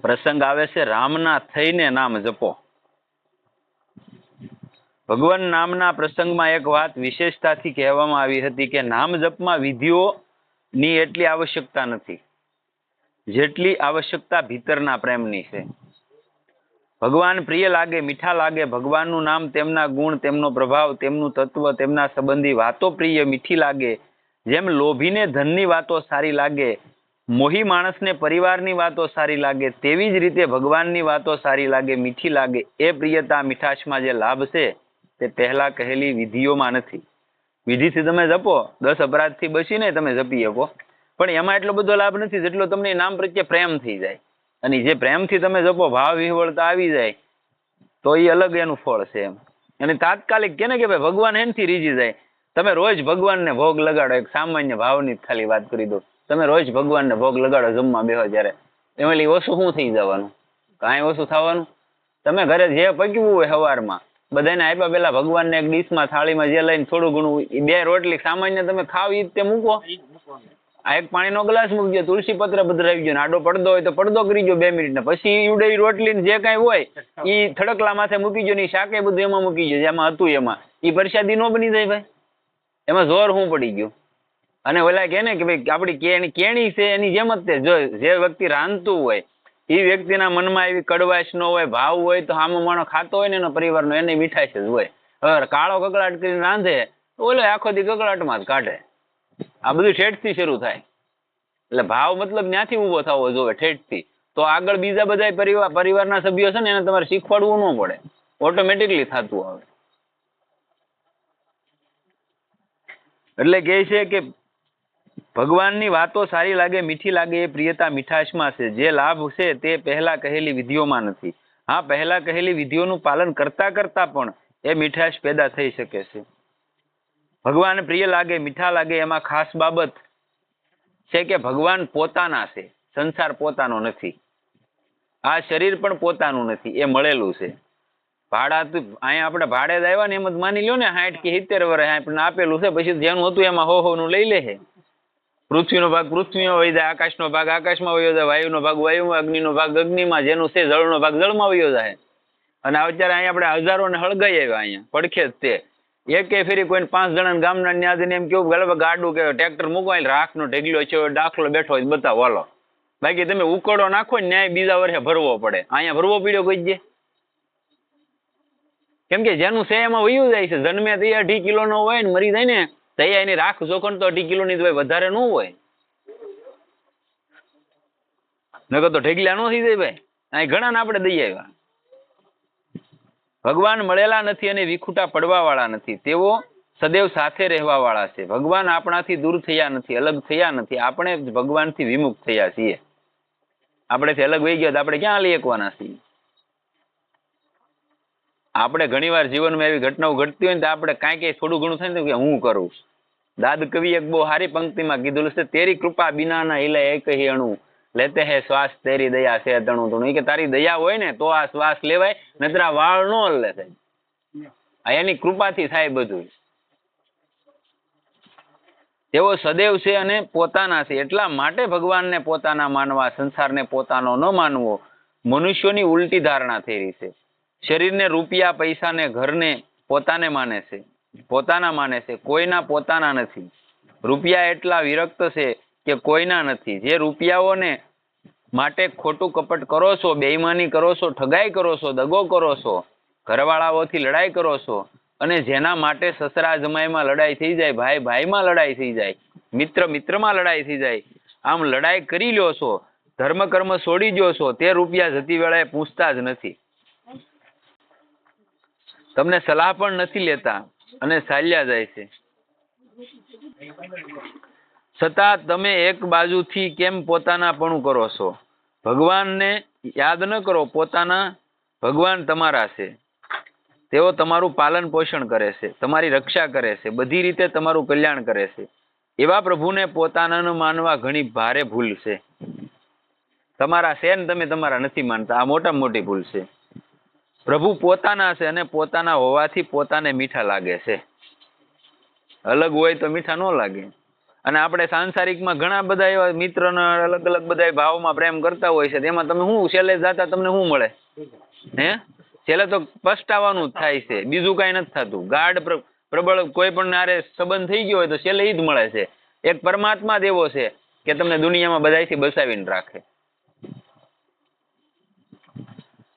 પ્રસંગ આવે છે રામના થઈને નામ જપો. ભગવાન નામના પ્રસંગમાં એક વાત વિશેષતાથી કહેવામાં આવી હતી કે નામ જપમાં વિધિઓની એટલી આવશ્યકતા નથી જેટલી આવશ્યકતા ભીતરના પ્રેમની છે. ભગવાન પ્રિય લાગે, મીઠા લાગે, ભગવાનનું નામ, તેમના ગુણ, તેમનો પ્રભાવ, તેમનું તત્વ, તેમના સંબંધી વાતો પ્રિય મીઠી લાગે. જેમ લોભીને ધનની વાતો સારી લાગે, મોહી માણસને પરિવારની વાતો સારી લાગે, તેવી જ રીતે ભગવાનની વાતો સારી લાગે, મીઠી લાગે. એ પ્રિયતા મીઠાશમાં જે લાભ છે તે પહેલા કહેલી વિધિઓમાં નથી. વિધિથી તમે જપો, 10 અપરાધથી બચીને તમે જપી શકો, પણ એમાં એટલો બધો લાભ નથી જેટલો તમને નામ પ્રત્યે પ્રેમ થઈ જાય. અને જે પ્રેમથી તમે જપો, ભાવ વિહવળતા આવી જાય તો એ અલગ એનું ફળ છે એમ. અને તાત્કાલિક કે ને કે ભાઈ ભગવાન એનથી રીઝી જાય. તમે રોજ ભગવાનને ભોગ લગાડો, એક સામાન્ય ભાવની ખાલી વાત કરી દો, તમે રોજ ભગવાનને ભોગ લગાડો જમવા બેહો ત્યારે, એમાં ઓછું શું થઈ જવાનું? કાંઈ ઓછું થવાનું? તમે ઘરે જે પક્યું હોય સવારમાં બધાને આપ્યા પેલા ભગવાનને એક ડીશમાં થાળીમાં જે લઈને થોડું ઘણું 2 રોટલી સામાન્ય તમે ખાવ ઈ તે મૂકો. આ એક પાણીનો ગ્લાસ મૂકજો, તુલસી પત્ર પધરાવી ગયો, આડો પડદો હોય તો પડદો કરી ગયો 2 મિનિટને, પછી ઈવડે રોટલી જે કાંઈ હોય એ થડકલા માથે મૂકી ગયો, ને શાકે બધું એમાં મૂકી ગયો, જેમાં હતું એમાં. એ પ્રસાદી નો બની જાય ભાઈ? એમાં જોર શું પડી ગયું? અને ઓલા કે ને કે ભાઈ આપણી કેણી છે એની જેમ જ તે, જો જે વ્યક્તિ રાંધતું હોય એ વ્યક્તિના મનમાં એવી કડવાશ ન હોય, ભાવ હોય, તો આમાં માણો ખાતો હોય ને એનો પરિવારનો, એને મીઠાશ જ હોય. હવે કાળો કકડાટ કરીને રાંધે ઓલે આખો દી કકડાટમાં જ કાઢે. આ બધું ઠેઠથી શરૂ થાય. એટલે ભાવ મતલબ ત્યાંથી ઉભો થવો જોવે, ઠેઠથી. તો આગળ બીજા બધા પરિવારના સભ્યો છે ને એને તમારે શીખવાડવું ન પડે, ઓટોમેટિકલી થતું આવે. એટલે કહે છે કે ભગવાનની વાતો સારી લાગે, મીઠી લાગે, એ પ્રિયતા મીઠાશમાં છે. જે લાભ છે તે પહેલા કહેલી વિધિઓમાં નથી. હા, પહેલા કહેલી વિધિઓનું પાલન કરતા કરતા પણ એ મીઠાશ પેદા થઈ શકે છે. ભગવાન પ્રિય લાગે, મીઠા લાગે, એમાં ખાસ બાબત છે કે ભગવાન પોતાના છે, સંસાર પોતાનો નથી. આ શરીર પણ પોતાનું નથી, એ મળેલું છે. અહીંયા આપણે ભાડે જ આવ્યા ને એમ જ માની લ્યો ને, 60 કે 70 વર્ષ આપણને આપેલું છે, પછી જેનું હતું એમાં હોનું લઈ લે છે. પૃથ્વીનો ભાગ પૃથ્વીમાં વહી જાય, આકાશનો ભાગ આકાશમાં વયો જાય, વાયુનો ભાગ વાયુમાં, અગ્નિનો ભાગ અગ્નિમાં, જેનું છે જળનો ભાગ જળમાં વયો જાય. અને અત્યારે અહીંયા આપણે હજારોને હળગાઈ આવ્યા, અહીંયા પડખે જ તે એકે ફેરી કોઈને 5 જણાને ગામના ન્યાદને એમ કેવું ગાડું કે ટ્રેક્ટર મૂકવા રાખનો ઢેગલો છે દાખલો બેઠો હોય બતાવો હાલો. બાકી તમે ઉકળો નાખો ને ન્યાય બીજા વર્ષે ભરવો પડે, અહીંયા ભરવો પડ્યો કોઈ દે? કેમ કે જેનું છે એમાં વયું જાય છે. જન્મે તો 2.5 કિલોનો હોય ને મરી જાય ને તો એની રાખ જોખણ તો 2.5 કિલોની જ હોય, વધારે ન હોય. નકર તો ઢેગલા ન થઈ જાય ભાઈ. અહીં ઘણા ને આપણે દઈ આવ્યા. ભગવાન મળેલા નથી અને વિખૂટા પડવા વાળા નથી, તેઓ સદૈવ સાથે રહેવા વાળા છે. ભગવાન આપણાથી દૂર થયા નથી, અલગ થયા નથી, આપણે ભગવાનથી વિમુખ થયા છીએ. આપણેથી અલગ વહી ગયા તો આપણે ક્યાં લઈ શકવાના છીએ? આપણે ઘણીવાર જીવનમાં એવી ઘટનાઓ ઘટતી હોય ને તો આપણે કાંઈ થોડું ઘણું થાય ને કે હું કરું. દાદ કવિ એક બહુ સારી પંક્તિમાં કીધું છે, તેરી કૃપા બિનાના हिले એક હી અણુ, લેતે હે શ્વાસ તેરી દયા છે તણું તણું. કે તારી દયા હોય ને તો આ શ્વાસ લેવાય, નતર આ વાળ નો હલે સાહેબ. એની કૃપાથી થાય બધું. તેઓ સદૈવ છે અને પોતાના છે, એટલા માટે ભગવાનને પોતાના માનવા, સંસારને પોતાનો ન માનવો, મનુષ્યોની ઉલટી ધારણા થઈ રહી છે. શરીરને, રૂપિયા, પૈસાને, ઘરને પોતાને માને છે, પોતાના માને છે, કોઈના પોતાના નથી. રૂપિયા એટલા વિરક્ત છે કે કોઈના નથી. જે રૂપિયાઓને માટે ખોટું કપટ કરો છો, બેઈમાની કરો છો, ઠગાઈ કરો છો, દગો કરો છો, ઘરવાળાઓથી લડાઈ કરો છો, અને જેના માટે સસરા જમાઈમાં લડાઈ થઈ જાય, ભાઈ ભાઈમાં લડાઈ થઈ જાય, મિત્ર મિત્રમાં લડાઈ થઈ જાય, આમ લડાઈ કરી લ્યો છો, ધર્મ કર્મ છોડી દો છો, તે રૂપિયા જતી વેળાએ પૂછતા જ નથી. તમને સલાહ પણ નથી લેતા અને ચાલ્યા જાય છે. છતાં તમે એક બાજુથી કેમ પોતાનાપણું કરો છો? ભગવાનને યાદ ન કરો. ભગવાન તમારા છે, તેઓ તમારું પાલન પોષણ કરે છે, તમારી રક્ષા કરે છે, બધી રીતે તમારું કલ્યાણ કરે છે. એવા પ્રભુને પોતાના ન માનવા ઘણી ભારે ભૂલ છે. તમારા છે ને તમે તમારા નથી માનતા, આ મોટામાં મોટી ભૂલ છે. પ્રભુ પોતાના છે અને પોતાના હોવાથી પોતાને મીઠા લાગે છે. અલગ હોય તો મીઠા ન લાગે. અને આપણે સાંસારિકમાં ઘણા બધા એવા મિત્રને અલગ અલગ બધા ભાવમાં પ્રેમ કરતા હોય છે, તેમાં તમે શું છેલ્લે જાતા તમને શું મળે? હે? છેલ્લે તો પસ્તાવાનું જ થાય છે, બીજું કાંઈ નથી થતું. ગાઢ પ્રબળ કોઈ પણ નારે સંબંધ થઈ ગયો હોય તો છેલ્લે ઈ જ મળે છે. એક પરમાત્મા જ એવો છે કે તમને દુનિયામાં બધાયથી બસાવીને રાખે.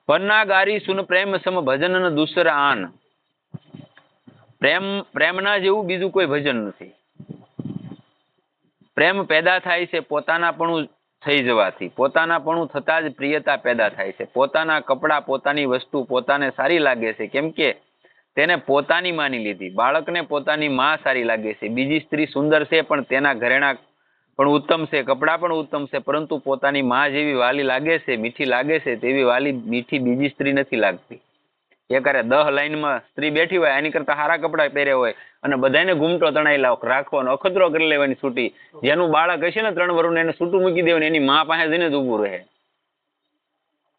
પન્નાગારી સુન પ્રેમ સમ ભજન ન દુસરા આન. પ્રેમના જેવું બીજું કોઈ ભજન નથી. પ્રેમ પેદા થાય છે પોતાનાપણું થઈ જવાથી. પોતાનાપણું થતા જ પ્રિયતા પેદા થાય છે. પોતાના કપડાં, પોતાની વસ્તુ પોતાને સારી લાગે છે, કેમ કે તેને પોતાની માની લીધી. બાળકને પોતાની માં સારી લાગે છે. બીજી સ્ત્રી સુંદર છે પણ તેના ઘરેણા પણ ઉત્તમ છે, કપડાં પણ ઉત્તમ છે, પરંતુ પોતાની માં જેવી વાલી લાગે છે, મીઠી લાગે છે, તેવી વાલી મીઠી બીજી સ્ત્રી નથી લાગતી. એકારે 10 લાઈનમાં સ્ત્રી બેઠી હોય, એની કરતા સારા કપડાં પહેર્યા હોય અને બધાને ઘૂમટો તણાઈ રાખવાનો, અખતરો કરી લેવાની છૂટી. જેનું બાળક હશે ને 3 વર્ષનું, એને છૂટું મૂકી દેવાનું, એની માં પાસે જઈને જ ઊભું રહે.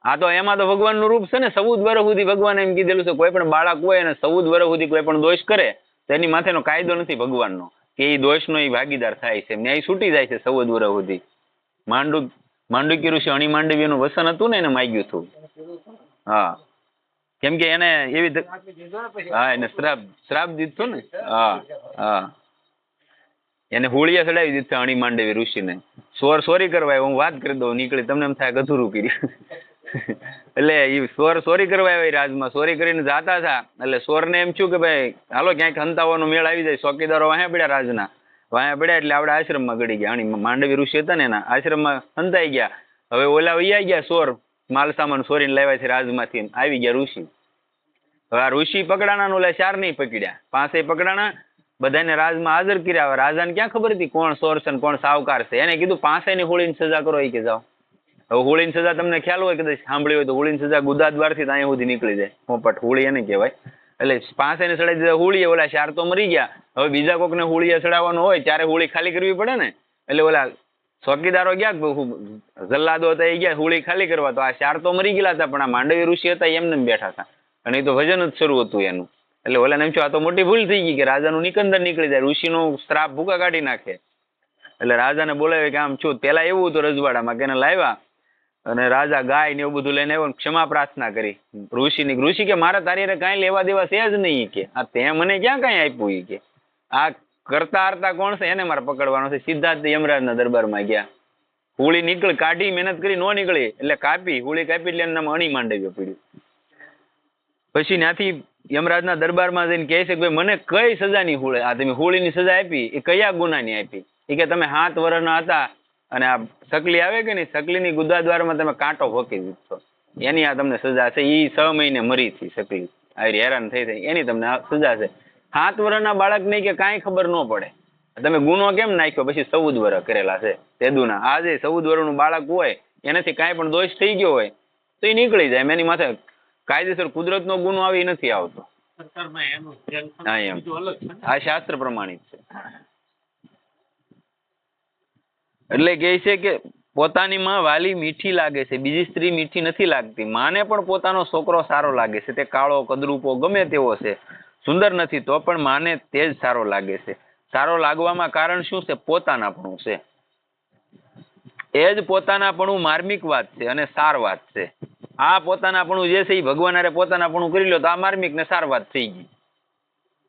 આ તો એમાં તો ભગવાનનું રૂપ છે ને. 14 વર્ષ સુધી ભગવાન એમ કીધેલું છે, કોઈ પણ બાળક હોય અને 14 વર્ષ સુધી કોઈ પણ દોષ કરે તો એની માથેનો કાયદો નથી ભગવાનનો કે એ દોષનો એ ભાગીદાર થાય છે. ન્યાય છૂટી જાય છે 14 વર્ષ સુધી. માંડુક્ય ઋષિ અણી માંડવીનું વસન હતું ને, એને માગ્યું હતું. હા, કેમ કે એને એવી, હા, એને શ્રાપ દીધો ને. હા, એને હોળીએ ચડાવી દીધું અણી માંડવી ઋષિને. સોરી કરવા હું વાત કરી દઉં નીકળી, તમને એમ થાય અધૂરું કર્યું. એટલે એ સોરી કરવા આવ્યા રાજમાં. સોરી કરીને જાતા હતા એટલે સોરને એમ થયું કે ભાઈ હાલો ક્યાંક હંતાવાનો મેળ આવી જાય. ચોકીદારો વાહ્યા પડ્યા રાજના, વાહ્યા પડ્યા એટલે આપણે આશ્રમમાં ગળી ગયા. અણી માંડવી ઋષિ હતા ને એના આશ્રમમાં હંતાઈ ગયા. હવે ઓલા વૈયા ગયા સોર, માલ સામાન સોરીને લાવ્યા છે રાજમાંથી, આવી ગયા ઋષિ. હવે આ ઋષિ પકડાણા ને ઓલા 4 નહીં પકડ્યા, 5 પકડાણા. બધાને રાજમાં હાજર કર્યા. હવે રાજાને ક્યાં ખબર હતી કોણ સોર છે ને કોણ સાવકાર છે? એને કીધું 5 ની હોળીની સજા કરો. એ કે જાઓ. હવે હોળીની સજા તમને ખ્યાલ હોય, કદાચ સાંભળી હોય તો, હોળીની સજા ગુદાદ્વારથી અહીંયા સુધી નીકળી જાય. પોપટ હોળી એને કહેવાય. એટલે 5 ને ચડાવી દીધા હોળીએ, ઓલા 4 તો મરી ગયા. હવે બીજા કોકને હોળીએ ચડાવવાનું હોય ત્યારે હોળી ખાલી કરવી પડે ને. એટલે ઓલા ચોકીદારો ગયા, જલ્લાદો હતા, એ ગયા હોળી ખાલી કરવા. તો આ 4 તો મરી ગયેલા હતા, પણ આ માંડવી ઋષિ હતા એમને બેઠા હતા અને એ તો ભજન જ શરૂ હતું એનું. એટલે ઓલાને એમ થયું આ તો મોટી ભૂલ થઈ ગઈ કે રાજાનું નિકંદન નીકળી જાય, ઋષિનો શ્રાપ ભૂકા કાઢી નાખે. એટલે રાજાને બોલાવે કે આમ છું. પેલા એવું હતું રજવાડામાં કે એને લાવ્યા અને રાજા ગાય ને એવું બધું લઈને આવ્યો, ક્ષમા પ્રાર્થના કરી ઋષિની. ઋષિ કે મારા તારી કાંઈ લેવા દેવા છે જ નહીં, કે આ તે મને ક્યાં કાંઈ આપ્યું? એ કે આ કરતા હરતા કોણ છે એને મારે પકડવાનો છે. સીધા જ યમરાજના દરબારમાં ગયા. હોળી નીકળી, કાઢી, મહેનત કરી, નો નીકળી એટલે કાપી, હોળી કાપી એટલે એનું નામ અણી માંડવ્યો પડ્યું. પછી ત્યાંથી યમરાજના દરબારમાં જઈને કહે છે કે ભાઈ મને કઈ સજાની હોળી, આ તમે હોળીની સજા આપી એ કયા ગુનાની આપી? એ કે તમે 7 વર્ષના હતા અને આ સકલી આવે કે નહીં, સકલીની ગુદાદ્વારમાં તમે કાંટો ભોકી દીધો, એની આ તમને સજા છે. એ 6 મહિને મરી હતી સકલી, આવી હેરાન થઈ થઈ, એની તમને સજા છે. 7 વર્ષના બાળક નહીં કે કાંઈ ખબર ન પડે, તમે ગુનો કેમ નાખ્યો? પછી 14 વર્ષ કરેલા છે તેદુના. આજે 14 વર્ષનું બાળક હોય એનાથી કાંઈ પણ દોષ થઈ ગયો હોય તો એ નીકળી જાય. એની માથે કાયદેસર કુદરતનો ગુનો આવી નથી આવતો. હા, એમ આ શાસ્ત્ર પ્રમાણિત છે. એટલે કહે છે કે પોતાની માં વાલી મીઠી લાગે છે, બીજી સ્ત્રી મીઠી નથી લાગતી. માને પણ પોતાનો છોકરો સારો લાગે છે, તે કાળો કદરૂપો ગમે તેવો છે, સુંદર નથી તો પણ માને તે જ સારો લાગે છે. સારો લાગવામાં કારણ શું છે? પોતાનાપણું છે. એ જ પોતાનાપણું માર્મિક વાત છે અને સાર વાત છે. આ પોતાનાપણું જે છે એ ભગવાન હારે પોતાનાપણું કરી લો તો આ માર્મિક ને સાર વાત થઈ ગઈ.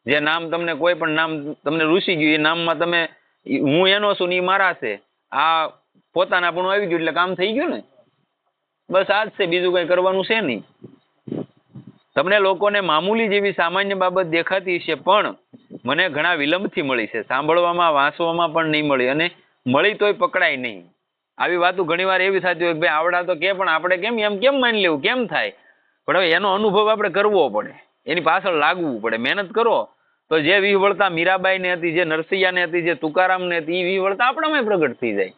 જે નામ તમને કોઈ પણ નામ તમને રૂસી ગયું, એ નામમાં તમે હું એનો છું ને એ મારા છે, આ પોતાનાપણું આવી ગયું એટલે કામ થઈ ગયું ને. બસ આ જ છે, બીજું કઈ કરવાનું છે નહીં. તમને લોકોને મામૂલી જેવી સામાન્ય બાબત દેખાતી છે, પણ મને ઘણા વિલંબથી મળી છે. સાંભળવામાં, વાંચવામાં પણ નહીં મળી, અને મળી તોય પકડાય નહીં. આવી વાતો ઘણી વાર એવી થતી હોય કે ભાઈ આવડા તો કે, પણ આપણે કેમ માની લેવું, કેમ થાય? પણ હવે એનો અનુભવ આપણે કરવો પડે, એની પાછળ લાગવું પડે. મહેનત કરો તો જે વિહવળતા મીરાબાઈને હતી, જે નરસૈયાને હતી, જે તુકારામને હતી, એ વિહવળતા આપણામાં પ્રગટ થઈ જાય.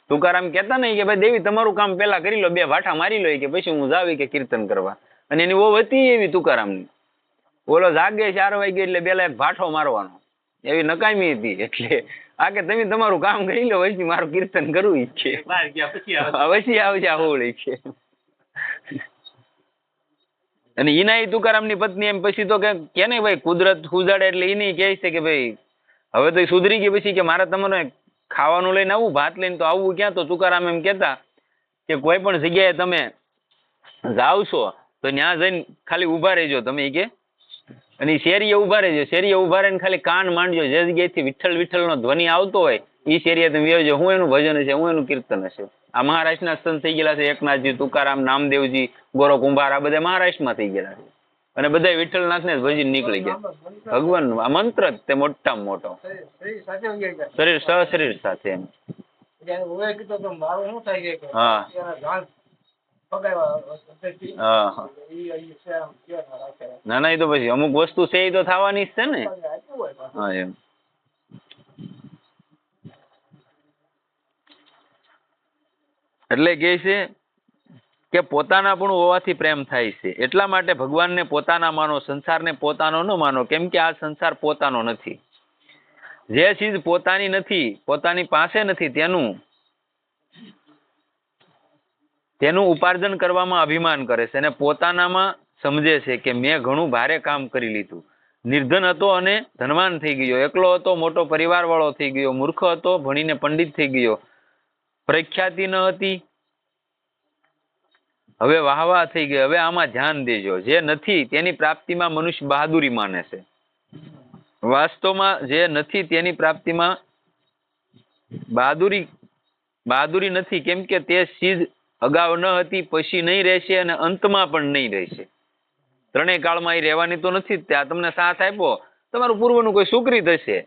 તુકારામ કહેતા નહીં કે ભાઈ દેવી તમારું કામ પેલા કરી લો, 2 વાઠા મારી લો કે પછી હું જાવી કે કીર્તન કરવા. અને એની વો હતી એવી તુકારામની, ઓલો જાગે 4 વાગે એટલે પેલા એક ભાઠો મારવાનો, એવી નકામી હતી. એટલે આ કે તમે તમારું કામ કરી લો, પછી મારું કીર્તન કરવું છે, પછી આવશે હોળી છે. અને ઈના તુકારામની પત્ની એમ પછી તો કે ને ભાઈ કુદરત ઉજાડે એટલે ઈ નહીં કહે છે કે ભાઈ હવે તો સુધરી ગઈ, પછી કે મારે તમારે ખાવાનું લઈને આવું, ભાત લઈને તો આવવું ક્યાં? તો તુકારામ એમ કહેતા કે કોઈ પણ જગ્યાએ તમે જાવ છો તો ત્યાં જઈને ખાલી ઊભા રહેજો તમે, કે અને શેરીએ ઊભા રહેજો, શેરીએ ઊભા રહીને ખાલી કાન માંડજો, જે જગ્યાએથી વિઠ્ઠલ વિઠ્ઠલનો ધ્વનિ આવતો હોય એ શેરીએ તમે વ્યવજો, હું એનું ભજન હશે, હું એનું કીર્તન હશે. આ મહારાષ્ટ્રના સંત થઈ ગયેલા છે, એકનાથજી, તુકારામ, નામદેવજી, ગોરો કુંભાર, આ બધા મહારાષ્ટ્રમાં થઈ ગયેલા છે. અને બધા વિઠ્ઠલનાથને જ ભજીને નીકળી ગયા. ભગવાનનું આ મંત્ર જ તે મોટામાં મોટો, શરીર સશરીર સાથે એમ. હા હા, ના ના, એ તો પછી અમુક વસ્તુ છે એ તો થવાની જ છે ને. હા એમ. એટલે કે છે કે પોતાનાપણું હોવાથી પ્રેમ થાય છે, એટલા માટે ભગવાનને પોતાના માનો, સંસારને પોતાનો ન માનો, કેમ કે આ સંસાર પોતાનો નથી. જે ચીજ પોતાની નથી, પોતાની પાસે નથી, તેનું ઉપાર્જન કરવામાં અભિમાન કરે છે અને પોતાનામાં સમજે છે કે મેં ઘણું ભારે કામ કરી લીધું. નિર્ધન હતો અને ધનવાન થઈ ગયો, એકલો હતો મોટો પરિવાર વાળો થઈ ગયો, મૂર્ખ હતો ભણીને પંડિત થઈ ગયો, પ્રખ્યાતિ ન હતી હવે વાહવા થઈ ગઈ. હવે આમાં ધ્યાન દેજો, જે નથી તેની પ્રાપ્તિમાં મનુષ્ય બહાદુરી માને છે. વાસ્તવમાં જે નથી તેની પ્રાપ્તિમાં બહાદુરી નથી, કેમ કે તે ચીજ અગાઉ ન હતી, પછી નહીં રહેશે અને અંતમાં પણ નહીં રહેશે. ત્રણેય કાળમાં એ રહેવાની તો નથી જ. ત્યાં તમને સાથ આપ્યો, તમારું પૂર્વનું કોઈ સુકૃત હશે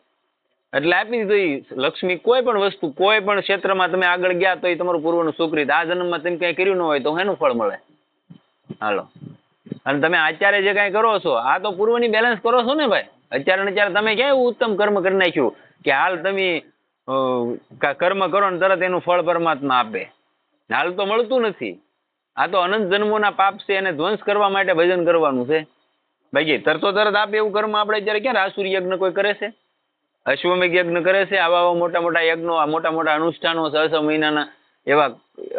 એટલે આપી દીધું. લક્ષ્મી કોઈ પણ વસ્તુ, કોઈ પણ ક્ષેત્રમાં તમે આગળ ગયા તો એ તમારું પૂર્વનું સુકૃત. આ જન્મમાં તમે કઈ કર્યું ન હોય તો એનું ફળ મળે. હાલો, અને તમે અત્યારે જે કઈ કરો છો આ તો પૂર્વની બેલેન્સ કરો છો ને ભાઈ. અત્યારે તમે ક્યાં એવું ઉત્તમ કર્મ કરી નાખ્યું કે હાલ તમે કર્મ કરો ને તરત એનું ફળ પરમાત્મા આપે? હાલ તો મળતું નથી. આ તો અનંત જન્મોના પાપ છે, એને ધ્વંસ કરવા માટે ભજન કરવાનું છે. બાકી તરતો તરત આપે એવું કર્મ આપણે અત્યારે ક્યાં આસુર યજ્ઞ કોઈ કરે છે? અશ્વમેઘ યજ્ઞ કરે છે. આવા મોટા મોટા યજ્ઞો, મોટા મોટા અનુષ્ઠાનો, 6 મહિનાના એવા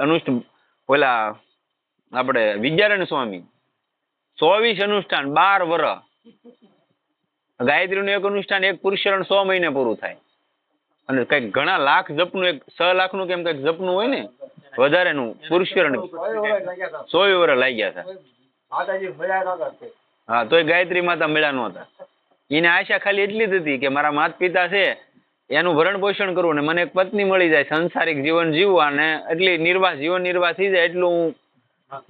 અનુષ્ઠાન. ઓલા આપણે વિદ્યારણ્ય સ્વામી 24 અનુષ્ઠાન 12 વર્ષ. ગાયત્રીનું એક અનુષ્ઠાન, એક પુરુષરણ 100 મહિને પૂરું થાય. અને કઈક ઘણા લાખ જપનું, એક 6 લાખનું કેમ કઈક જપનું હોય ને વધારેનું પુરુષરણ 100 વર્ષ લાગ્યા હતા. હા, તોય ગાયત્રી માતા મળ્યા નહોતા. એને આશા ખાલી એટલી જ હતી કે મારા માતા પિતા છે એનું ભરણ પોષણ કરવું ને મને એક પત્ની મળી જાય, સંસારિક જીવન જીવવા ને એટલી જીવન નિર્વાહ થઈ જાય એટલું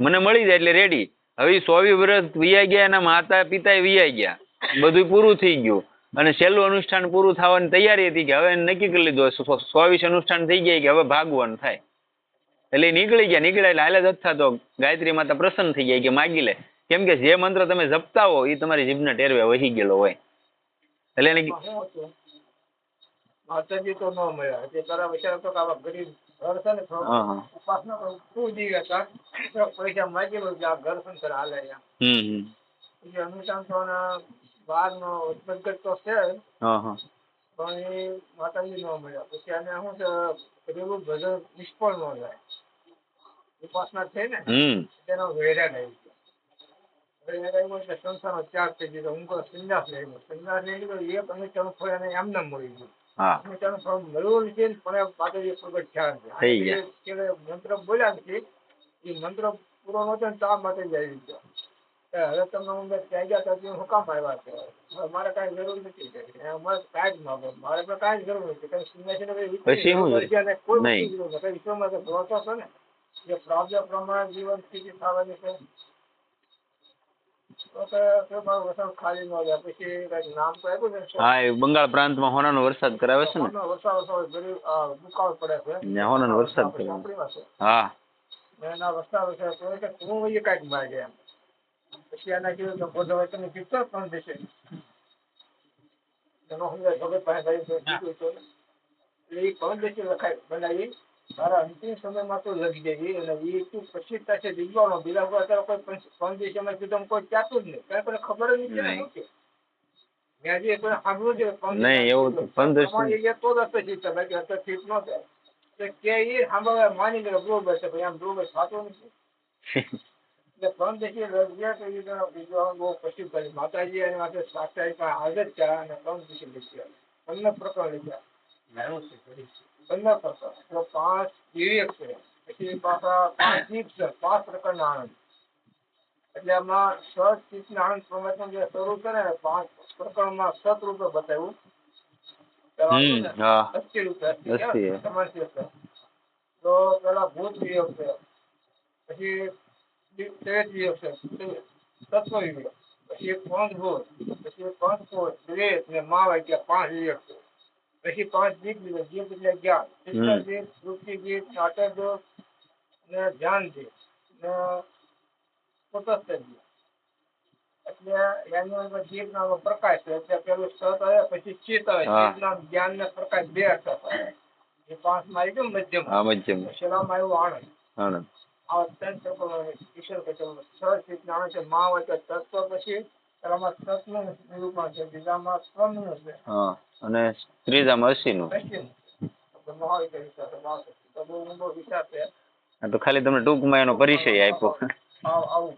મને મળી જાય એટલે રેડી. હવે 100 વર્ષ વિયા ગયા, એના માતા પિતા વિયા ગયા, બધું પૂરું થઈ ગયું અને છેલ્લું અનુષ્ઠાન પૂરું થવાની તૈયારી હતી કે હવે નક્કી કરી લીધું 24 અનુષ્ઠાન થઈ ગયા કે હવે ભાગવાનું થાય. એટલે નીકળ્યા એટલે હાલે જ થતો. ગાયત્રી માતા પ્રસન્ન થઈ ગયા કે માગી લે, કેમ કે જે મંત્ર તમે જપતા હો એ તમારી જીભના ટેરવે વહી ગયેલો હોય. એટલે એને માતાજી તો ન મળ્યા એટલે તારા વિચાર હતો કે આવા ગરીબ ઘર છે ને ઉપાસના તું જીવે પૈસા માગી લો કે આ ઘર સંસાર હાલે એમ. અનુષ્ઠાન તો 12 નો ઉત્પન્ન તો છે પણ એ માતાજી ન મળ્યા. પછી એને શું છે પેલું ભજન નિષ્ફળ ન જાય. ઉપાસના છે ને તેનો વૈરાગ આવી ગયો, સંસારનો ત્યાગ થઈ ગયો. હું તો સંન્યાસ લઈ ગયો. સંન્યાસ લઈ ગયો એક અનુષ્ઠાન ફળ એને એમને મળી ગયું. અનુષ્ઠાન ફળ મળ્યું નથી પણ માતાજી પ્રગટ થયા છે. મંત્ર બોલ્યા નથી, એ મંત્ર પૂરો નતો ને તો આ માતાજી આવી ગયો. હવે તમને હું ત્યાં ગયા હતા હું કામ આવ્યા છે, મારે કાંઈ જરૂર નથી, અમારે કાંઈ જ માગો, મારે પણ કાંઈ જરૂર નથી. કોઈ વિશ્વમાં ભરોસો છે ને જે પ્રાપ્ત પ્રમાણે જીવન સ્થિતિ થવાની છે ખાલી ન જાય. પછી નામ તો આપ્યું ને, હા, બંગાળ પ્રાંતમાં હોનાનો વરસાદ કરાવે છે ને, દુકાળ પડે છે, હોનાનો વરસાદ કરાવે. હા, એના વરસાદ છે હું એ કાંઈક માગે એમ. પછી એના કીધું કે બોધવા તમે કીધો પણ દેશે એનો ભગત પાસે એ પણ દેશે લખાય બનાવી તારા અંતિમ સમયમાં તો લખી દેવી. અને એ તું પછી થશે દિગવાનો બીજા અત્યારે કોઈ ફાઉન્ડેશનમાં કીધું કોઈ ક્યાંતું જ નહીં, કઈ પણ ખબર જ નથી. મેં હજી કોઈ સાંભળ્યું છે તો જ હશે જીતતા, બાકી અત્યારે ઠીક ન થાય કે એ સાંભળવા માની લે બરોબર છે ભાઈ આમ બરોબર થતું નથી. એટલે ત્રણ દેશી રજ્યા બીજો બહુ પ્રસિદ્ધ છે. માતાજી એની માટે સાક્ષાત હાજર થયા અને ત્રણ દેશી લખ્યા, તમને પ્રકરણ લખ્યા. 15 પ્રકરણ તો 5 વિવેક છે, પછી પાછા 5 દીપ છે, 5 પ્રકારના આનંદ. એટલે આમાં સત ચિત્ત આનંદ પરમાત્મા જે સ્વરૂપ છે ને 5 પ્રકરણમાં સત રૂપે બતાવ્યું. હા અસ્થિ રૂપે અસ્થિ. સમસ્યા છે. તો પેલા ભૂત વિવેક છે, પછી તેજ વિવેક છે, તત્વ વિવેક, પછી પંચભૂત, પછી પંચકોશ, દ્વેષ ને મહાવાક્ય 5 વિવેક છે. પછી 5 દીપ વિવેક, દીપ એટલે જ્ઞાન, ચિત્ત દીપ, વૃત્તિ દીપ, નાટક દીપ ને ધ્યાન દીપ ને તટસ્થ દીપ. એટલે એની અંદર દીપ નામનો પ્રકાશ છે. એટલે પેલું સત આવે, પછી ચિત્ત આવે, ચિત્તના જ્ઞાન ને પ્રકાશ 2 અર્થ થાય. એ 5 માં આવી ગયું મધ્યમ. હા મધ્યમ. છેલ્લામાં આવ્યું આનંદ. આનંદ. આ 3 પ્રકારનો ઈશ્વર કહેવાય. સત ચિત્ત આનંદ છે, મહાવાક્ય તત્વ, પછી પેલામાં તત્વનું નિરૂપણ છે, બીજામાં સ્વનું છે. હા અને ત્રીજામાં અસીનું. મહાવાક્ય વિચાર છે, તો બહુ ઊંડો વિચાર છે. આ તો ખાલી તમને ટૂંકમાં એનો પરિચય આપ્યો. આવું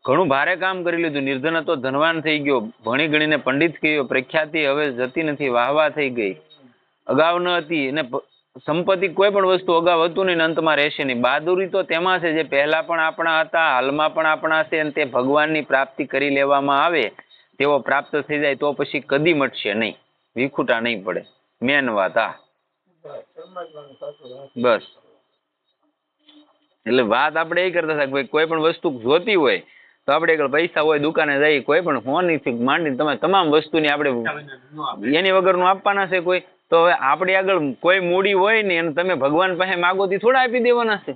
ઘણું ભારે કામ કરી લીધું. નિર્ધન હતો, ધનવાન થઈ ગયો, ભણી ગણીને પંડિત થયો, પ્રખ્યાતિ હવે જતી નથી, વાહવા થઈ ગઈ. અગાઉ ન હતી અને સંપત્તિ કોઈ પણ વસ્તુ અગાઉ હતું નહીં, અંતમાં રહેશે નહીં. બહાદુરી તો તેમાં છે જે પહેલા પણ આપણા હતા, હાલમાં પણ આપણા છે, અને તે ભગવાનની પ્રાપ્તિ કરી લેવામાં આવે, તેઓ પ્રાપ્ત થઈ જાય તો પછી કદી મટશે નહીં, વિખૂટા નહીં પડે. મેન વાત આ. બસ એટલે વાત આપણે એ કરતા હતા કે કોઈ પણ વસ્તુ જોતી હોય તો આપણે પૈસા હોય દુકાને જઈ, કોઈ પણ હોનીથી માંડીને તમે તમામ વસ્તુની આપણે એની વગરનું આપવાના છે કોઈ. તો હવે આપણી આગળ કોઈ મૂડી હોય ને અને તમે ભગવાન પાસે માગોથી થોડા આપી દેવાના છે.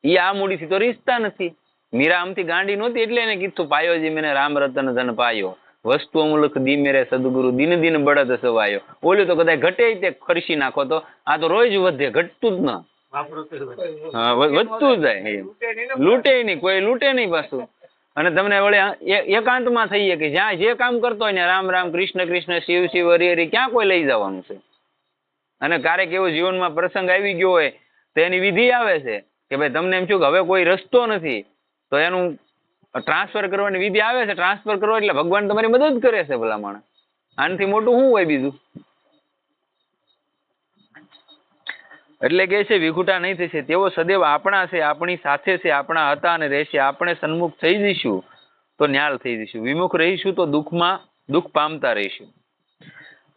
એ આ મૂડીથી તો રીસતા નથી. મીરા આમથી ગાંડી નહોતી એટલે એને કીધું, પાયોજી મેને રામ રતન ધન પાયો, વસ્તુ અમુલક દી મેરે સદગુરુ, દિન દિન બળદ સવાયો. ઓલું તો કદાચ ઘટે તે ખર્ચી નાખો તો આ તો રોજ વધે, ઘટતું જ ના. હા વધતું જાય, લૂંટે નહીં, કોઈ લૂંટે નહીં પાછું. અને તમને વળે એકાંતમાં થઈએ કે જ્યાં જે કામ કરતો હોય ને રામ રામ, કૃષ્ણ કૃષ્ણ, શિવ શિવ, હરિ હરિ, ક્યાં કોઈ લઈ જવાનું છે. અને ક્યારેક એવો જીવનમાં પ્રસંગ આવી ગયો હોય તો એની વિધિ આવે છે કે ભાઈ તમને એમ થયું કે હવે કોઈ રસ્તો નથી, તો એનું ટ્રાન્સફર કરવાની વિધિ આવે છે. ટ્રાન્સફર કરો એટલે ભગવાન તમારી મદદ કરે છે. ભલા માણસ, આનાથી મોટું શું હોય બીજું? એટલે કે છે વિખૂટા નહીં થશે, તેઓ સદૈવ આપણા છે, આપણી સાથે છે, આપણા હતા અને રહેશે. આપણે સન્મુખ થઈ જઈશું તો ન્યાલ થઈ જઈશું, વિમુખ રહીશું તો દુઃખમાં દુઃખ પામતા રહીશું.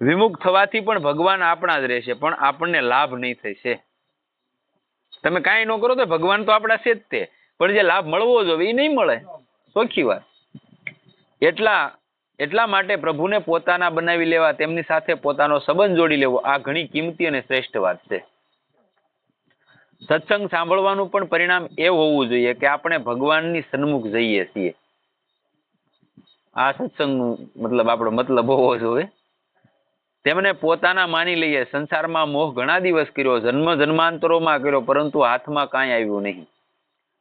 વિમુખ થવાથી પણ ભગવાન આપણા જ રહેશે, પણ આપણને લાભ નહીં થશે. તમે કાંઈ ન કરો તો ભગવાન તો આપણા છે જ તે, પણ જે લાભ મળવો જોઈએ એ નહીં મળે. ચોખ્ખી વાત. એટલા માટે પ્રભુને પોતાના બનાવી લેવા, તેમની સાથે પોતાનો સંબંધ જોડી લેવો, આ ઘણી કિંમતી અને શ્રેષ્ઠ વાત છે. સત્સંગ સાંભળવાનું પણ પરિણામ એ હોવું જોઈએ કે આપણે ભગવાનની સન્મુખ જઈએ છીએ. આ સત્સંગનું મતલબ આપણો મતલબ હોવો જોઈએ. તેમને પોતાના માની લઈએ. સંસારમાં મોહ ઘણા દિવસ કર્યો, જન્મ જન્માંતરોમાં કર્યો, પરંતુ હાથમાં કાંઈ આવ્યું નહીં.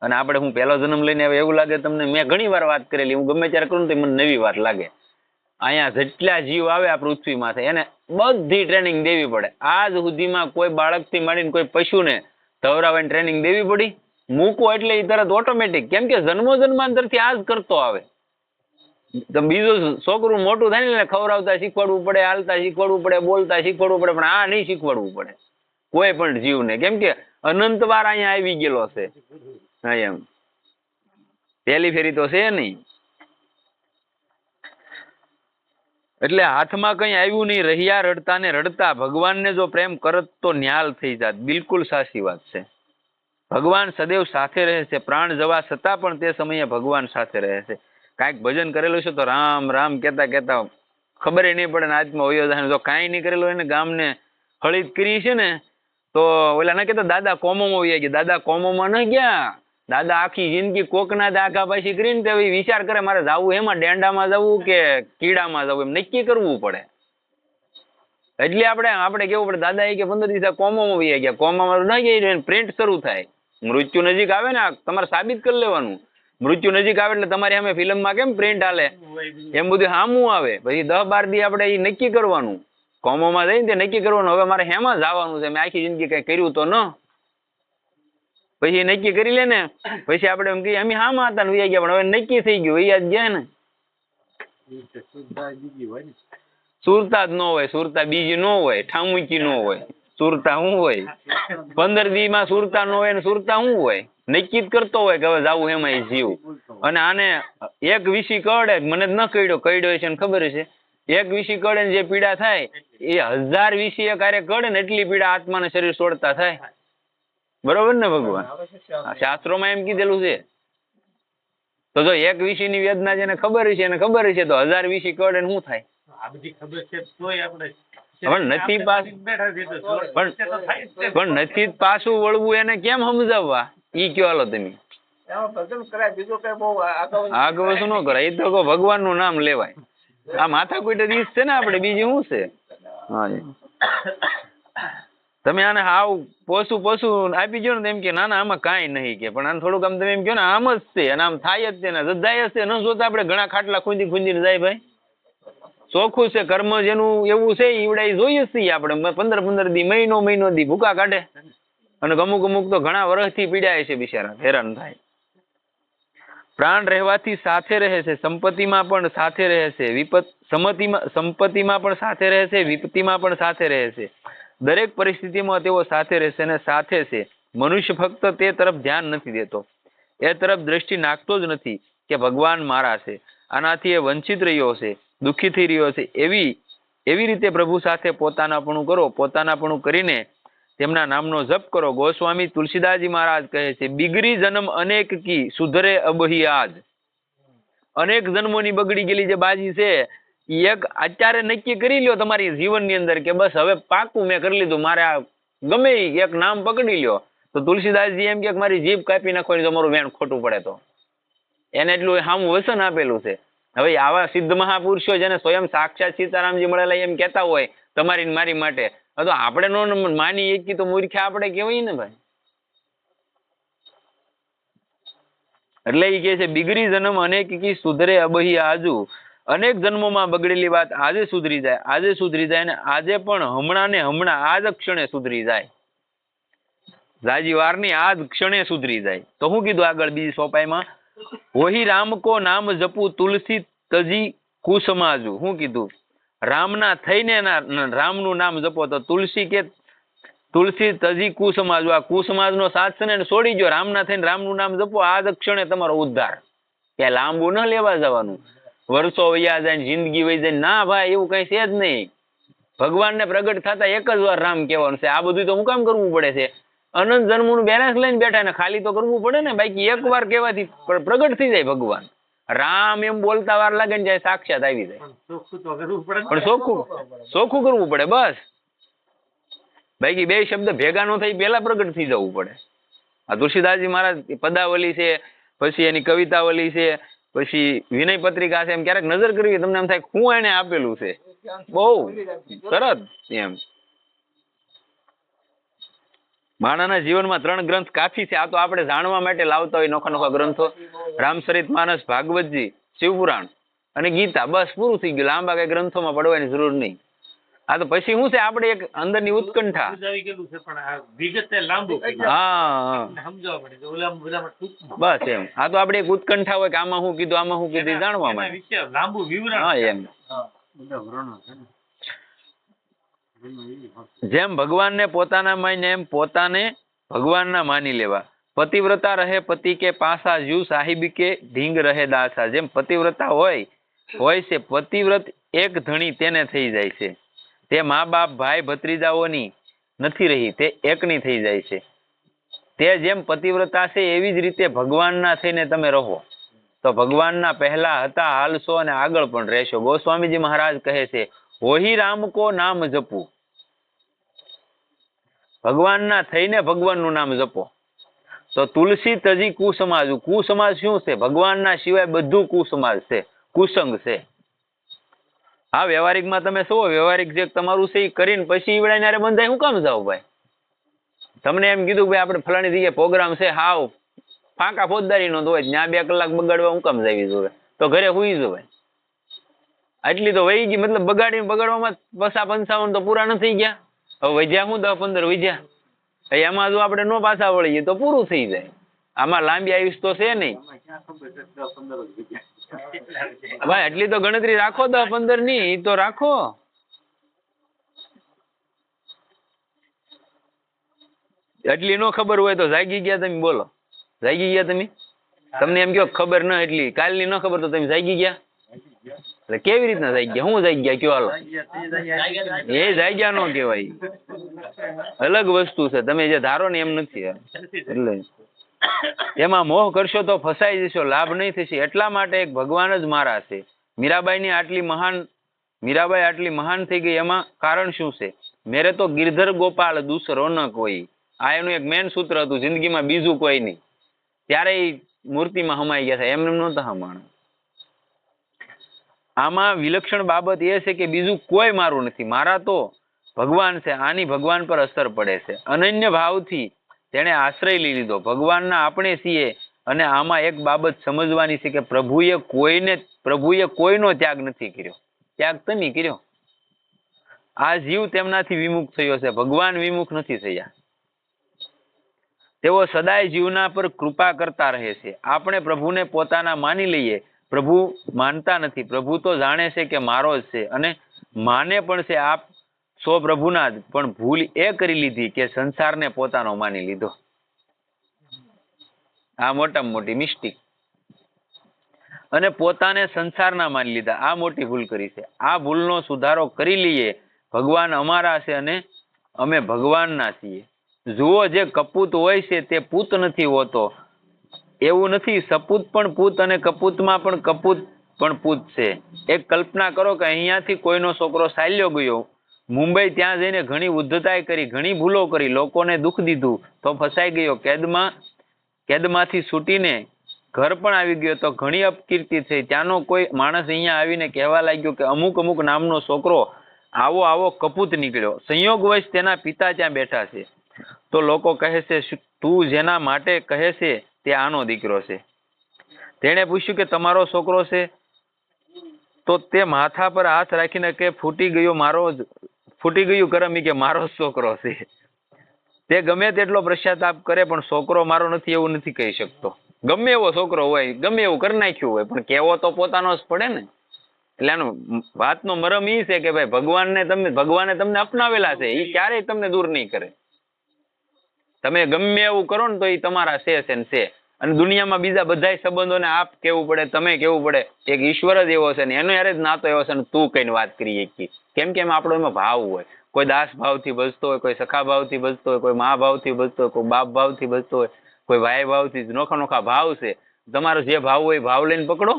અને આપણે હું પહેલો જન્મ લઈને આવે એવું લાગે તમને? મેં ઘણી વાર વાત કરેલી, હું ગમે ત્યારે કરું તો મને નવી વાત લાગે. અહીંયા જેટલા જીવ આવે આ પૃથ્વીમાં એને બધી ટ્રેનિંગ દેવી પડે. આજ સુધીમાં કોઈ બાળકથી માંડીને કોઈ પશુને ધવરાવાની ટ્રેનિંગ દેવી પડી? મૂકો એટલે એ તરત ઓટોમેટિક, કેમ કે જન્મો જન્માંતરથી આ જ કરતો આવે. તો બીજું છોકરું મોટું થાય ને ખવડાવતા શીખવાડવું પડે, હાલતા શીખવાડવું પડે, બોલતા શીખવાડવું પડે, પણ આ નહીં શીખવાડવું પડે કોઈ પણ જીવને, કેમ કે અનંત વાર અહીંયા આવી ગયેલો છે. હા એમ પહેલી ફેરી તો છે નહીં. એટલે હાથમાં કઈ આવ્યું નહીં, રહ્યા રડતા ને રડતા. ભગવાનને જો પ્રેમ કરત તો ન્યાલ થઈ જાત. બિલકુલ સાચી વાત છે. ભગવાન સદૈવ સાથે રહે છે. પ્રાણ જવા છતાં પણ તે સમયે ભગવાન સાથે રહે છે. કાંઈક ભજન કરેલું છે તો રામ રામ કહેતા કહેતા ખબર નહીં પડે ને આત્મા વયો જાય. જો કાંઈ નહીં કરેલું હોય ને ગામને હળિત કરી છે ને તો ઓલા ના કહેતા દાદા કોમોમાં વયા ગયા. દાદા કોમોમાં ન ગયા, દાદા આખી જિંદગી કોકના દાખા પાછી કરીને તે વિચાર કરે મારે જવું એમાં, ડેંડામાં જવું કે કીડામાં જવું, એમ નક્કી કરવું પડે. એટલે આપણે કેવું પડે દાદા એ કે 15 દિવસ કોમોમાં વયા ગયા. કોમામાં ન ગયા પ્રિન્ટ શરૂ થાય. મૃત્યુ નજીક આવે ને તમારે સાબિત કરી લેવાનું. મૃત્યુ નજીક આવે એટલે તમારી સામે ફિલ્મમાં કેમ પ્રિન્ટ હાલે એમ બધું સામું આવે. પછી 10-12 દી આપણે એ નક્કી કરવાનું. કોમોમાં જઈને તે નક્કી કરવાનું હવે મારે હેમાં જવાનું છે, મેં આખી જિંદગી કઈ કર્યું તો ન. પછી નક્કી કરી લે ને, પછી આપણે એમ કહીએ અમે હામાં હતા ને વૈયા ગયા, પણ હવે નક્કી થઈ ગયું વૈયા જ ગયા ને. સુરતા જ ન હોય, સુરતા બીજી ન હોય, ઠામુકી ન હોય, સુરતા શું હોય? 15 દી માં સુરતા ન હોય ને સુરતા શું હોય? નક્કી જ કરતો હોય કે હવે જાવું એમાં જીવ. અને આને એક વિષય કડે, મને જ ન કડ્યો છે ને ખબર છે, એક વિષય કડે ને જે પીડા થાય એ 1000 વિષય કાર્ય કડે ને એટલી પીડા આત્માને શરીર છોડતા થાય. બરોબર ને ભગવાન? શાસ્ત્રોમાં એમ કીધેલું છે. તો જો એક વિષયની વેદના જેને ખબર છે એને ખબર છે, તો 1000 વિષય કડે ને શું થાય? આ બધી ખબર છે તોય આપણે પણ નથી પણ નથી જ પાછું વળવું એને કેમ સમજાવવા? ઈ કયો હાલો તમે. એમાં ભજન કરાય, બીજું કઈ બહુ આગળ શું ન કરાય, એ તો ભગવાન નું નામ લેવાય. આ માથાકૂટ રીત છે ને આપણે, બીજી શું છે? હા, તમે આને હાવ પોસું આપી ગયો ને, એમ કે ના ના આમાં કાંઈ નહીં કે, પણ આને થોડુંક આમ તમે એમ કહો ને આમ જ છે અને આમ થાય જ છે ને જાય જ છે. ન જોતા આપણે ઘણા ખાટલા ખૂંદીને જાય ભાઈ. ચોખ્ખું છે કર્મ જેનું એવું છે ઈવડે જોઈએ જ છીએ આપણે. 15 દી, મહિનો દી ભૂકા કાઢે, અને અમુક તો ઘણા વર્ષથી પીડાય છે બિચારા, હેરાન થાય. પ્રાણ રહેવાથી સાથે રહે છે, સંપત્તિમાં પણ સાથે રહે છે, સંપત્તિમાં પણ સાથે રહે છે, વિપત્તિમાં પણ સાથે રહે છે, દરેક પરિસ્થિતિમાં તેઓ સાથે રહેશે અને સાથે છે. મનુષ્ય ફક્ત તે તરફ ધ્યાન નથી દેતો, એ તરફ દ્રષ્ટિ નાખતો જ નથી કે ભગવાન મારા છે, આનાથી એ વંચિત રહ્યો છે, દુઃખી થઈ રહ્યો છે. એવી રીતે પ્રભુ સાથે પોતાનાપણું કરો, પોતાનાપણું કરીને તેમના નામનો જપ કરો. ગોસ્વામી તુલસીદાસજી મહારાજ કહે છે, બિગડી જન્મ અનેક કી સુધરે અબહી આજ. અનેક જન્મોની બગડી ગયેલી જે બાજી છે, એક અત્યારે નક્કી કરી લ્યો તમારી જીવનની અંદર કે બસ હવે પાકું મેં કરી લીધું, મારે આ ગમે એક નામ પકડી લ્યો. તો તુલસીદાસજી એમ કે મારી જીભ કાપી નાખવાની તમારું વેણ ખોટું પડે તો, એને એટલું સામું વસન આપેલું છે. હવે આવા સિદ્ધ મહાપુરુષો જેને સ્વયં સાક્ષાત સીતારામજી મળેલા એમ કહેતા હોય તમારી મારી માટે, તો આપણે નો માની એક તો મૂર્ખા આપણે કેવાય ને ભાઈ. એટલે એ કે છે બિગડી જન્મ અનેક કી સુધરે અબહી આજુ. અનેક જન્મોમાં બગડેલી વાત આજે સુધરી જાય ને આજે પણ હમણાં ને હમણાં આ જ ક્ષણે સુધરી જાય. રાજી વારની આ જ ક્ષણે સુધરી જાય. તો શું કીધું આગળ બીજી સોપાઈમાં? વહી રામ કો નામ જપું તુલસી તજી કુસમાજુ. શું કીધું? રામના થઈને રામનું નામ જપો તો તુલસી તજી કુસમાજુ. આ કુસમાજનો સાથ છે ને છોડી ગયો, રામના થઈને રામનું નામ જપો, આ જ ક્ષણે તમારો ઉદ્ધાર. કે લાંબુ ન લેવા જવાનું, વર્ષો વયા જાય, જિંદગી વહી જાય. ના ભાઈ, એવું કઈ છે જ નહીં. ભગવાનને પ્રગટ થતા એક જ વાર રામ કહેવાનું છે. આ બધું તો હું કામ કરવું પડે છે? અનંત જન્મનું બેલેન્સ લઈને બેઠા ને ખાલી તો કરવું પડે ને. બાકી એક વાર કહેવાથી પ્રગટ થઈ જાય ભગવાન. રામ એમ બોલતા વાર લાગે ને જાય સાક્ષાત આવી જાય. પણ ચોખ્ખું કરવું પડે બસ. બાકી બે શબ્દ ભેગા ન થઈ પેલા પ્રગટ થઈ જવું પડે. આ તુલસીદાસજી મહારાજ પદાવલી છે, પછી એની કવિતાવલી છે, પછી વિનય પત્રિકા છે. એમ ક્યારેક નજર કરવી તમને એમ થાય હું એને આપેલું છે, બહુ સરસ એમ. માણસના જીવનમાં 3 ગ્રંથ કાફી છે. આ તો આપણે જાણવા માટે લાવતા હોય નોખા ગ્રંથો. રામચરિત માનસ, ભાગવતજી, શિવપુરાણ અને ગીતા, બસ પૂરું થઈ ગયું. લાંબા કઈ ગ્રંથોમાં પડવાની જરૂર નહીં. આ તો પછી શું છે આપણે એક અંદરની ઉત્કંઠા. બસ એમ. આ તો આપણે એક ઉત્કંઠા હોય કે આમાં શું કીધું, આમાં શું કીધું જાણવા માટે. હા એમ. જેમ ભગવાનને પોતાના માને એમ પોતાને ભગવાનના માની લેવા. પતિવ્રતા રહે પતિ કે પાસા, જુ સાહિબ કે ઢીંગ રહે દાસા. જેમ પતિવ્રતા હોય છે, પતિવ્રત એક ધણી તેને થઈ જાય છે. તે મા બાપ ભાઈ ભત્રીજાઓની નથી રહી, તે એકની થઈ જાય છે. તે જેમ પતિવ્રતા છે એવી જ રીતે ભગવાનના થઈને તમે રહો તો ભગવાનના પહેલા હતા, હાલશો અને આગળ પણ રહેશો. ગોસ્વામીજી મહારાજ કહે છે, વહી રામ કો નામ જપું. ભગવાનના થઈને ભગવાનનું નામ જપો. તો તુલસી તજી કુસમાજ. કુસમાજ શું છે? ભગવાનના સિવાય બધું કુસમાજ છે, કુસંગ છે. હા, વ્યવહારિકમાં તમે શું વ્યવહારિક જે તમારું છે એ કરીને પછી ઈવડાઈને અરે બંધાય શું કામ જાવ ભાઈ? તમને એમ કીધું ભાઈ આપણે ફલાણી જગ્યાએ પ્રોગ્રામ છે, હાવ ફાંકા ફોજદારી નો હોય, ત્યાં 2 કલાક બગાડવા શું કામ જાવી જોવે? તો ઘરે હુઈ જવાય. આટલી તો વહી ગઈ, મતલબ બગાડવામાં 55 તો પૂરા ન થઈ ગયા. હવે વધ્યા શું 10-15 વધ્યા. એમાં જો આપણે નો પાછા વળીએ તો પૂરું થઈ જાય. આમાં લાંબી આયુષ તો છે નહીં. ભાઈ એટલી તો ગણતરી રાખો 10-15 ની, ઈ તો રાખો. એટલી નો ખબર હોય તો જાગી ગયા તમે, બોલો જાગી ગયા તમે? તમને એમ કહો ખબર ન એટલી, કાલની ન ખબર તો તમે જાગી ગયા? એટલે કેવી રીતના જાગી ગયા? હું જાગી ગયા કયો? હાલો, એ જાગ્યા નો કહેવાય, અલગ વસ્તુ છે. તમે જે ધારો ને એમ નથી. એટલે એમાં મોહ કરશો તો ફસાઈ જશો, લાભ નહીં થશે. એટલા માટે એક ભગવાન જ મારા છે. મીરાબાઈ આટલી મહાન થઈ ગઈ, એમાં કારણ શું છે? મેરે તો ગિરધર ગોપાલ દૂસરો ન કોઈ. આ એનું એક મેન સૂત્ર હતું, જિંદગીમાં બીજું કોઈ નહીં. ત્યારે એ મૂર્તિમાં હમાઈ ગયા હતા, એમને નહોતા હમાણા. આમાં વિલક્ષણ બાબત એ છે કે બીજું કોઈ મારું નથી, મારા તો ભગવાન છે. આની ભગવાન પર અસર પડે છે. અનન્ય ભાવથી તેણે આશ્રય લઈ લીધો. ભગવાનના આપણે છીએ. અને આમાં એક બાબત સમજવાની છે કે પ્રભુએ કોઈનો ત્યાગ નથી કર્યો. ત્યાગ તમે કર્યો. આ જીવ તેમનાથી વિમુખ થયો છે, ભગવાન વિમુખ નથી થયા. તેઓ સદાય જીવના પર કૃપા કરતા રહે છે. આપણે પ્રભુને પોતાના માની લઈએ, પ્રભુ માનતા નથી. પ્રભુ તો જાણે છે કે મારો જ છે અને માને પણ છે. આપ સો પ્રભુના જ, પણ ભૂલ એ કરી લીધી કે સંસારને પોતાનો માની લીધો. આ મોટામાં મોટી મિસ્ટેક. અને પોતાને સંસારના માની લીધા, આ મોટી ભૂલ કરી છે. આ ભૂલનો સુધારો કરી લઈએ. ભગવાન અમારા છે અને અમે ભગવાનના છીએ. જુઓ, જે કપૂત હોય છે તે પૂત નથી હોતો. એવું નથી, સપૂત પણ પૂત અને કપૂતમાં પણ કપૂત પણ પૂત છે. એક કલ્પના કરો કે અહીંયાથી કોઈનો છોકરો ચાલ્યો ગયો મુંબઈ, ત્યાં જઈને ઘણી ઉદ્ધતાઈ કરી, ઘણી ભૂલો કરી, લોકોને દુઃખ દીધું, તો ફસાઈ ગયો. કેદમાંથી છૂટીને ઘર પણ આવી ગયો તો ઘણી અપકીર્તિ થઈ. ત્યાંનો કોઈ માણસ અહીંયા આવીને કહેવા લાગ્યો કે અમુક નામનો છોકરો આવો કપૂત નીકળ્યો. સંયોગવશ તેના પિતા ત્યાં બેઠા છે. તો લોકો કહે છે, તું જેના માટે કહે છે તે આનો દીકરો છે. તેણે પૂછ્યું કે તમારો છોકરો છે? તો તે માથા પર હાથ રાખીને કે ફૂટી ગયું કરમ, કે મારો જ છોકરો છે. તે ગમે તેટલો પશ્ચાતાપ કરે પણ છોકરો મારો નથી એવું નથી કહી શકતો. ગમે એવો છોકરો હોય, ગમે એવું કરી નાખ્યું હોય, પણ કેવો તો પોતાનો જ પડે ને. એટલે આનો વાતનો મરમ એ છે કે ભાઈ ભગવાને તમને અપનાવેલા છે, એ ક્યારેય તમને દૂર નહીં કરે. તમે ગમે એવું કરો ને તો એ તમારા છે ને છે. અને દુનિયામાં બીજા બધા સંબંધોને આપ કેવું પડે, તમે કેવું પડે. એક ઈશ્વર જ એવો છે ને એનો યારે જ નાતો એવો છે ને તું કઈને વાત કરી શકીએ. કેમ કે આપણો એમાં ભાવ હોય. કોઈ દાસ ભાવથી ભજતો હોય, કોઈ સખા ભાવથી ભજતો હોય, કોઈ મા ભાવથી ભજતો હોય, કોઈ બાપ ભાવથી ભજતો હોય, કોઈ ભાઈ ભાવથી. નોખા ભાવ છે. તમારો જે ભાવ હોય ભાવ લઈને પકડો.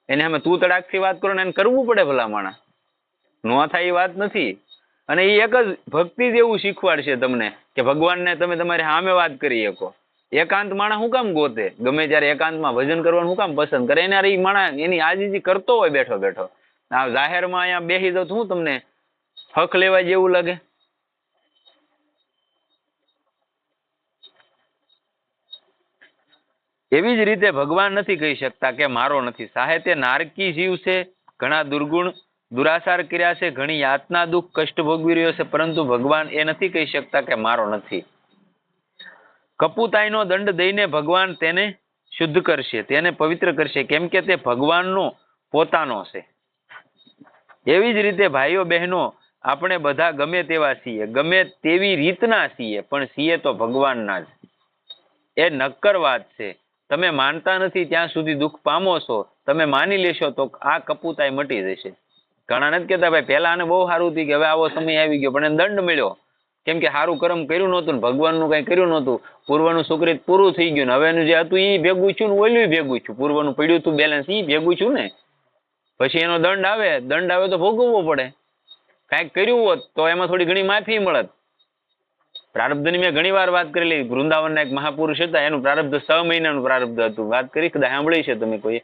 એને અમે તું તડાકથી વાત કરો ને એને કરવું પડે ભલા માણા. નો થાય એ વાત નથી. અને એ એક જ ભક્તિ જ એવું શીખવાડશે તમને કે ભગવાનને તમે તમારી સામે વાત કરી શકો. એકાંત માણસ શું કામ ગોતે? ગમે ત્યારે એકાંતમાં ભજન કરવાનું શું કામ પસંદ કરે? એને એ માણસ એની આજીજી કરતો હોય બેઠો બેઠો. આ જાહેરમાં અહીંયા બેસી દો તો હું તમને હક લેવા જેવું લાગે? એવી જ રીતે ભગવાન નથી કહી શકતા કે મારો નથી. સાહેતે નારકી જીવ છે, ઘણા દુર્ગુણ દુરાચાર કર્યા છે, ઘણી યાતના દુઃખ કષ્ટ ભોગવી રહ્યો છે, પરંતુ ભગવાન એ નથી કહી શકતા કે મારો નથી. કપૂતાઈનો દંડ દઈને ભગવાન તેને શુદ્ધ કરશે, તેને પવિત્ર કરશે, કેમ કે તે ભગવાનનો પોતાનો છે. એવી જ રીતે ભાઈઓ બહેનો, આપણે બધા ગમે તેવા છીએ, ગમે તેવી રીતના છીએ, પણ છીએ તો ભગવાનના જ. એ નક્કર વાત છે. તમે માનતા નથી ત્યાં સુધી દુઃખ પામો છો. તમે માની લેશો તો આ કપૂતાઈ મટી જશે. ઘણા નથી કહેતા ભાઈ પહેલા આને બહુ સારું હતું કે હવે આવો સમય આવી ગયો, પણ એને દંડ મળ્યો. કેમ કે સારું કર્મ કર્યું નહોતું ને ભગવાનનું કઈ કર્યું નહોતું. પૂર્વનું સુકૃત પૂરું થઈ ગયું ને હવે એનું જે હતું એ ભેગું છું ને ઓલું ભેગું છું. પૂર્વનું પડ્યું હતું બેલેન્સ એ ભેગું છું ને. પછી એનો દંડ આવે તો ભોગવવો પડે. કાંઈક કર્યું હોત તો એમાં થોડી ઘણી માફી મળત. પ્રારબ્ધની મેં ઘણી વાર વાત કરેલી. વૃંદાવનના એક મહાપુરુષ હતા, એનું પ્રારબ્ધ 6 મહિનાનું પ્રારબ્ધ હતું. વાત કરી કદાચ સાંભળી છે તમે કોઈ?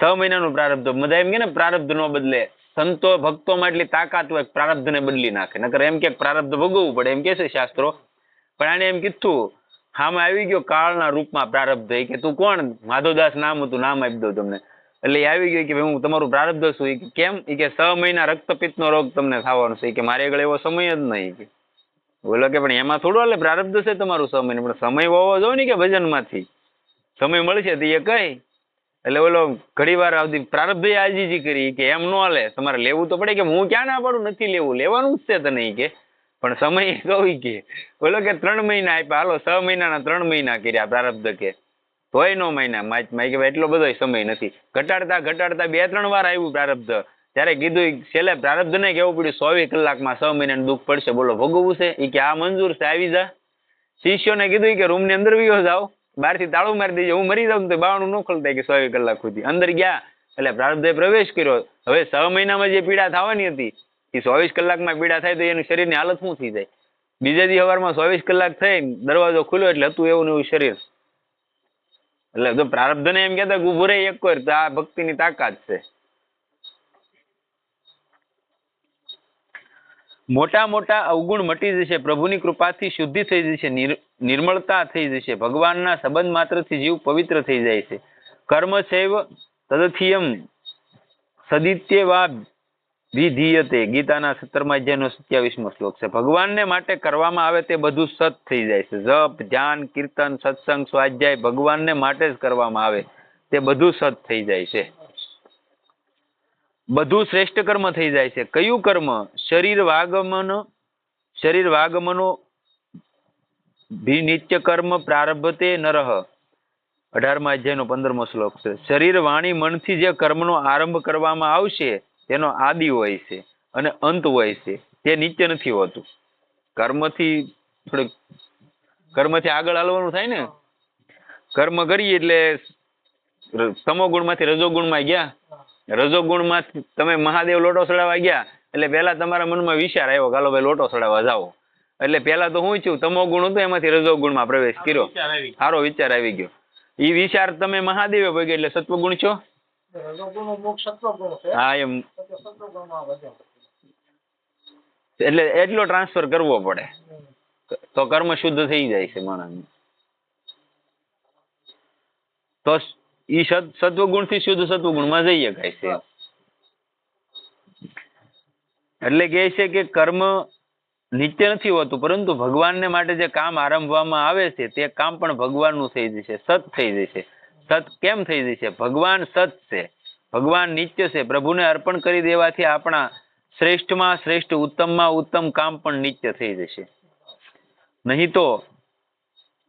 6 મહિનાનું પ્રારબ્ધ. બધા એમ કે ને પ્રારબ્ધ નો બદલે. સંતો ભક્તોમાં એટલી તાકાત હોય પ્રારબ્ધને બદલી નાખે. નકર એમ કે પ્રારબ્ધ ભોગવવું પડે એમ કે છે શાસ્ત્રો. પણ આને એમ કીધું હામે આવી ગયો કાળના રૂપમાં પ્રારબ્ધ. કે તું કોણ? માધવદાસ નામ હતું, નામ આપી દઉં તમને. એટલે એ આવી ગયો કે હું તમારું પ્રારબ્ધ છું. કેમ? કે 6 મહિના રક્તપિત્તનો રોગ તમને થવાનો છે. કે મારે આગળ એવો સમય જ નહીં. બોલો કે પણ એમાં થોડું હાલે, પ્રારબ્ધ છે તમારું 6 મહિને, પણ સમય હોવો જોઈએ ને કે ભજનમાંથી સમય મળશે તો એ કઈ. એટલે બોલો ઘણી વાર આવતી પ્રારબ્ધ આજીજી કરી કે એમ નો હાલે, તમારે લેવું તો પડે, કે હું ક્યાં ના પાડું નથી લેવું, લેવાનું જ છે તને કે, પણ સમય કહું કે બોલો કે 3 મહિના આપ્યા, હાલો 6 મહિનાના 3 મહિના કર્યા પ્રારબ્ધ કે, તોય 9 મહિના માય કે એટલો બધો સમય નથી. ઘટાડતા ઘટાડતા 2-3 વાર આવ્યું પ્રારબ્ધ, ત્યારે કીધું છેલ્લે પ્રારબ્ધ ને કેવું પડ્યું 24 કલાકમાં 6 મહિનાનું દુઃખ પડશે, બોલો ભોગવવું છે એ કે આ મંજૂર છે, આવી જા. શિષ્યોને કીધું કે રૂમ ની અંદર વિયો જાઓ, બહારથી તાળું મારી દેજો, હું મરી જાઉં તો બાવણું ન ખોલતા કે 24 કલાક સુધી. અંદર ગયા એટલે પ્રારબ્ધે પ્રવેશ કર્યો. હવે 6 મહિનામાં જે પીડા થવાની હતી એ 24 કલાકમાં પીડા થાય તો એનું શરીરની હાલત શું થઈ જાય. બીજે દી સવારમાં 24 કલાક થઈ દરવાજો ખુલ્યો એટલે હતું એવું ને એવું શરીર. એટલે જો પ્રારબ્ધને એમ કહેતા કે ઉભું રહે એક વાર, તો આ ભક્તિની તાકાત છે. મોટા મોટા અવગુણ મટી જશે, પ્રભુની કૃપાથી શુદ્ધિ થઈ જશે, નિર્મળતા થઈ જશે, ભગવાનના સંબંધ માત્રથી જીવ પવિત્ર થઈ જાય છે. કર્મ ચૈવ તદથિયમ સદિત્ય વા વિધીયતે, ગીતાના 17મા અધ્યાયનો 27મો શ્લોક છે. ભગવાનને માટે કરવામાં આવે તે બધું સત થઈ જાય છે. જપ, ધ્યાન, કીર્તન, સત્સંગ, સ્વાધ્યાય ભગવાનને માટે જ કરવામાં આવે તે બધું સત થઈ જાય છે. બધું શ્રેષ્ઠ કર્મ થઈ જાય છે. કયું કર્મ? શરીર વાગમનો નિત્ય કર્મ પ્રારભતે નરહ, 18મા અધ્યાયનો 15મો શ્લોક છે. શરીર વાણી મનથી જે કર્મનો આરંભ કરવામાં આવશે તેનો આદિ હોય છે અને અંત હોય છે, તે નિત્ય નથી હોતું. કર્મથી આગળ હાલવાનું થાય ને, કર્મ કરીએ એટલે તમોગુણમાંથી રજોગુણમાં ગયા, રજોગુણમાં તમે મહાદેવ લોટો ચડાવવા ગયા એટલે પહેલા તમારા મનમાં વિચાર આવ્યો ચાલો ભાઈ લોટો ચડાવવા જાઓ, એટલે પહેલા તો શું થયું, તમોગુણ હતો એમાંથી રજોગુણમાં પ્રવેશ કર્યો, સારો વિચાર આવી ગયો. એ વિચાર તમે મહાદેવે ભોગવ્યો એટલે સત્વગુણ છો. હા એમ, એટલે એટલો ટ્રાન્સફર કરવો પડે તો કર્મ શુદ્ધ થઈ જાય છે માણસ. તો ઈ સત્વગુણ થી શુદ્ધ સત્વગુણમાં જઈએ કાય છે. એટલે કહે છે કે કર્મ નિત્ય નથી હોતું, પરંતુ ભગવાનને માટે જે કામ આરંભવામાં આવે છે તે કામ પણ ભગવાનનું થઈ જશે, સત થઈ જશે. સત કેમ થઈ જશે? ભગવાન સત છે, ભગવાન નિત્ય છે. પ્રભુને અર્પણ કરી દેવાથી આપણા શ્રેષ્ઠમાં શ્રેષ્ઠ, ઉત્તમમાં ઉત્તમ કામ પણ નિત્ય થઈ જશે. નહીં તો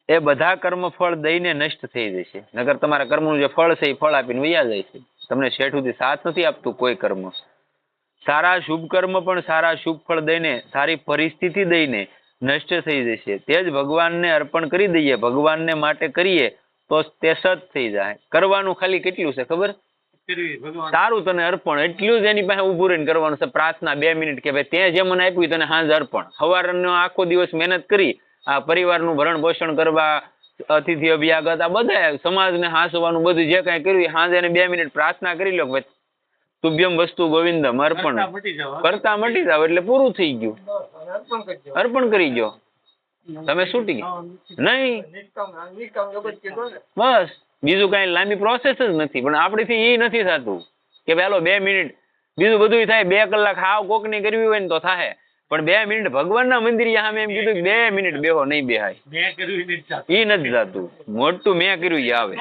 એ બધા કર્મ ફળ દઈને નષ્ટ થઈ જશે. નકર તમારા કર્મનું જે ફળ છે એ ફળ આપીને વયા જાય છે, તમને શેઠ સુધી સાથ નથી આપતું કોઈ કર્મ. સારા શુભ કર્મ પણ સારા શુભ ફળ દઈને, સારી પરિસ્થિતિ દઈને નષ્ટ થઈ જશે. તે જ ભગવાનને અર્પણ કરી દઈએ, ભગવાનને માટે કરીએ તો તે સત થઈ જાય. કરવાનું ખાલી કેટલું છે ખબર? સારું તને અર્પણ, એટલું જ એની પાસે ઉભું રહીને કરવાનું છે. પ્રાર્થના 2 મિનિટ કે ભાઈ તે જે મને આપ્યું તને સાંજ અર્પણ. સવારનો આખો દિવસ મહેનત કરી, આ પરિવારનું ભરણ પોષણ કરવા, અતિથિ અભ્યાગત, આ બધા સમાજને હાંસવાનું બધું જે કાંઈ કર્યું, સાંજે એને 2 મિનિટ પ્રાર્થના કરી લો કે તુભ્યમ વસ્તુ ગોવિંદમ અર્પણ, કરતા મટી જાવ એટલે પૂરું થઈ ગયું. અર્પણ કરી ગયો, તમે છૂટી નહીં. બસ બીજું કઈ લાંબી પ્રોસેસ જ નથી. પણ આપણીથી એ નથી થતું કે પેલો 2 મિનિટ, બીજું બધું થાય 2 કલાક હાવ કોકની કરવી હોય ને તો થાય, પણ 2 મિનિટ ભગવાનના મંદિર સામે એમ કીધું 2 મિનિટ બેહો, નહીં બેહાય, એ નથી થતું. મોટું મેં કર્યું એ આવે,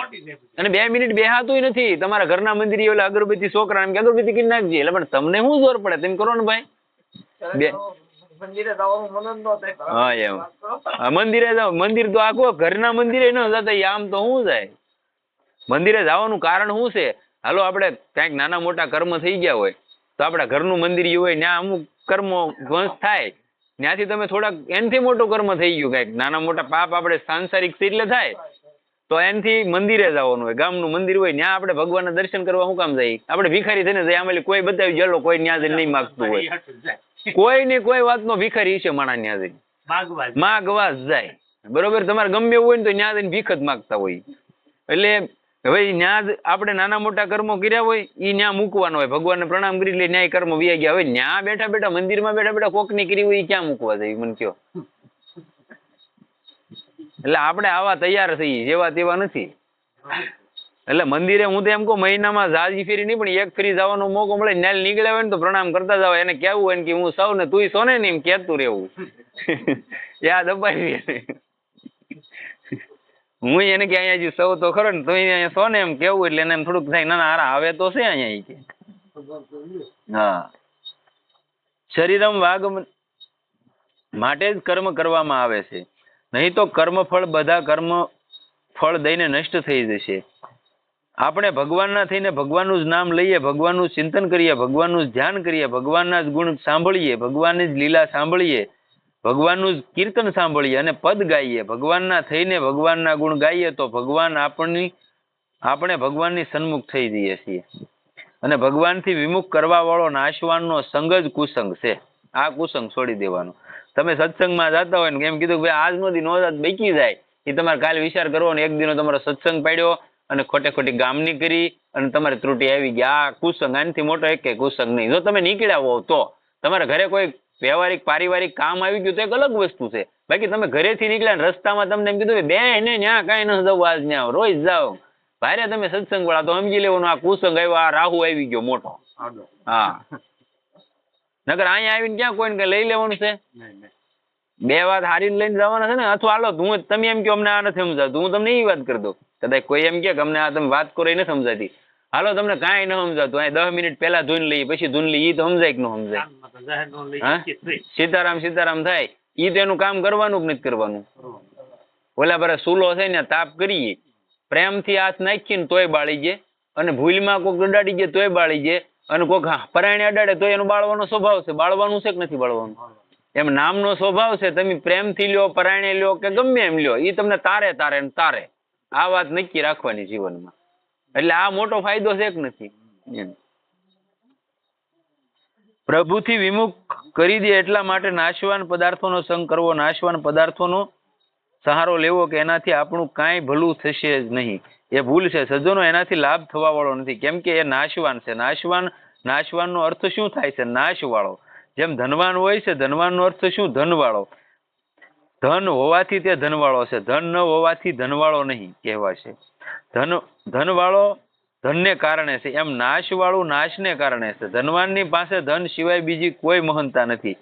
અને 2 મિનિટ બેહાતું નથી. તમારા ઘરના મંદિર ઓલા અગરબત્તી છોકરા એમ કે અગરબત્તી કરી નાખજે, એટલે પણ તમને શું જોર પડે, તમે કરો ને ભાઈ. હા એમ, મંદિરે જાવ, મંદિર તો આખો ઘરના મંદિરે ન જતા, આમ તો શું જાય. મંદિરે જવાનું કારણ શું છે? હાલો આપણે કંઈક નાના મોટા કર્મ થઈ ગયા હોય તો આપણા ઘરનું મંદિર હોય, ત્યાં અમુક કર્મો વંશ થાય, ત્યાંથી તમે થોડાક એનથી મોટું કર્મ થઈ ગયું, કંઈક નાના મોટા પાપ આપણે સાંસારિક એટલે થાય તો એનથી મંદિરે જવાનું હોય. ગામનું મંદિર હોય ત્યાં આપણે ભગવાનના દર્શન કરવા શું કામ જાય? આપણે ભિખારી થઈને જાય, આમાં કોઈ બતાવી ગયેલો કોઈ ન્યા જઈને નહીં માગતું હોય, કોઈ ને કોઈ વાતનો ભિખારી છે માણા ન્યા જઈને માગવા જ જાય. બરોબર, તમારે ગમે એવું હોય ને તો ન્યા જઈને ભીખ જ માગતા હોય. એટલે હવે ન્યા જ આપણે નાના મોટા કર્મો કર્યા હોય એ ન્યા મૂકવાનો હોય, ભગવાનને પ્રણામ કરી લે, ન્યાય કર્મ વ્યા ગયા હોય. ન્યા બેઠા બેઠા મંદિરમાં બેઠા બેઠા કોકની કરી હોય એ ક્યાં મૂકવા જાય મને કયો? એટલે આપણે આવા તૈયાર થઈએ, જેવા તેવા નથી. એટલે મંદિરે હું તો એમ કહું મહિનામાં જાજી ફેરી નહીં પણ એક ફેરી જવાનો મોકો મળે, ન્યાલ નીકળ્યા હોય ને તો પ્રણામ કરતા જાવ. એને કેવું હોય કે હું સૌ ને તું સો ને એમ કહેતું રહેવું, યાદ અપાવી. હું એને કે અહીંયા હજી સૌ તો ખરો ને તો અહીંયા સો ને એમ કેવું એટલે એને એમ થોડુંક થાય ના ના હારા આવે તો છે અહીંયા ઈ કે. હા શરીરમ વાઘ માટે જ કર્મ કરવામાં આવે છે, નહીં તો કર્મફળ બધા કર્મ ફળ દઈને નષ્ટ થઈ જશે. આપણે ભગવાનના થઈને ભગવાનનું જ નામ લઈએ, ભગવાનનું ચિંતન કરીએ, ભગવાનનું જ ધ્યાન કરીએ, ભગવાનના જ ગુણ સાંભળીએ, ભગવાનની જ લીલા સાંભળીએ, ભગવાનનું જ કીર્તન સાંભળીએ અને પદ ગાઈએ, ભગવાનના થઈને ભગવાનના ગુણ ગાઈએ તો ભગવાન આપણે ભગવાનની સન્મુખ થઈ જઈએ છીએ. અને ભગવાનથી વિમુખ કરવા વાળો નાશવાનનો સંગ જ કુસંગ છે. આ કુસંગ છોડી દેવાનો. તમે સત્સંગમાં જતા હોય ને એમ કીધું ભાઈ આજનો દી નો જાત બેકી જાય, એ તમારે કાલે વિચાર કરવાનો. એક દિનો તમારો સત્સંગ પાડ્યો અને ખોટે ખોટી ગામની કરી અને તમારી ત્રુટી આવી ગયા. આ કુસંગ, આનાથી મોટો એક કુસંગ નહીં. જો તમે નીકળ્યા હોવ તો તમારા ઘરે કોઈ વ્યવહારિક પારિવારિક કામ આવી ગયું તો એક અલગ વસ્તુ છે. બાકી તમે ઘરેથી નીકળ્યા ને રસ્તામાં તમને એમ કીધું બે ને ન્યા કાંઈ ન જવું, આજ ન્યા રોજ જાઓ ભારે તમે સત્સંગ વાળા તો સમજી લેવાનું આ કુસંગ આવ્યો, આ રાહુ આવી ગયો મોટો. હા નકર અહીંયા આવીને ક્યાં કોઈને કઈ લઈ લેવાનું છે? બે વાત હારી લઈને જવાના છે ને. અથવા હાલો હું તમે એમ કહો અમને આ નથી સમજાતું, હું તમને એ વાત કરી દઉં. કદાચ કોઈ એમ કે અમને આ તમે વાત કરો એ નથી સમજાતી, હાલો તમને કાંઈ ન સમજાતું અહીં 10 મિનિટ પહેલા ધૂન લઈએ પછી ધૂન લઈએ, એ તો સમજાય કે ન સમજાય? સીતારામ સીતારામ થાય એ તો એનું કામ કરવાનું કે નથી કરવાનું? ઓલા બરા સુલો છે ને તાપ કરીએ, પ્રેમથી હાથ નાખીને તોય બાળી જાય, અને ભૂલમાં કોઈક અડાડી જાય તોય બાળી જાય, અને કોઈક પરાયણે અડાડે તો એનો બાળવાનો સ્વભાવ છે. બાળવાનું છે કે નથી બાળવાનું? એમ નામનો સ્વભાવ છે. તમે પ્રેમથી લ્યો, પરાયણે લ્યો કે ગમે એમ લ્યો, એ તમને તારે તારે ને તારે. આ વાત નક્કી રાખવાની જીવનમાં. એટલે આ મોટો ફાયદો છે કે નથી? પ્રભુથી વિમુખ કરી દે એટલા માટે નાશવાન પદાર્થોનો સંગ કરવો, નાશવાન પદાર્થોનો સહારો લેવો કે એનાથી આપણું કાંઈ ભલું થશે જ નહીં, એ ભૂલ છે. સજ્જનો એનાથી લાભ થવા વાળો નથી, કેમ કે એ નાશવાન છે. નાશવાનનો અર્થ શું થાય છે? નાશ વાળો. જેમ ધનવાન હોય છે, ધનવાનનો અર્થ શું? ધનવાળો. ધન હોવાથી તે ધનવાળો છે, ધન ન હોવાથી ધનવાળો નહીં કહેવાશે. ધનવાળો ધનને કારણે છે, એમ નાશવાળું નાશને કારણે છે. ધનવાનની પાસે ધન સિવાય બીજી કોઈ મહાનતા નથી,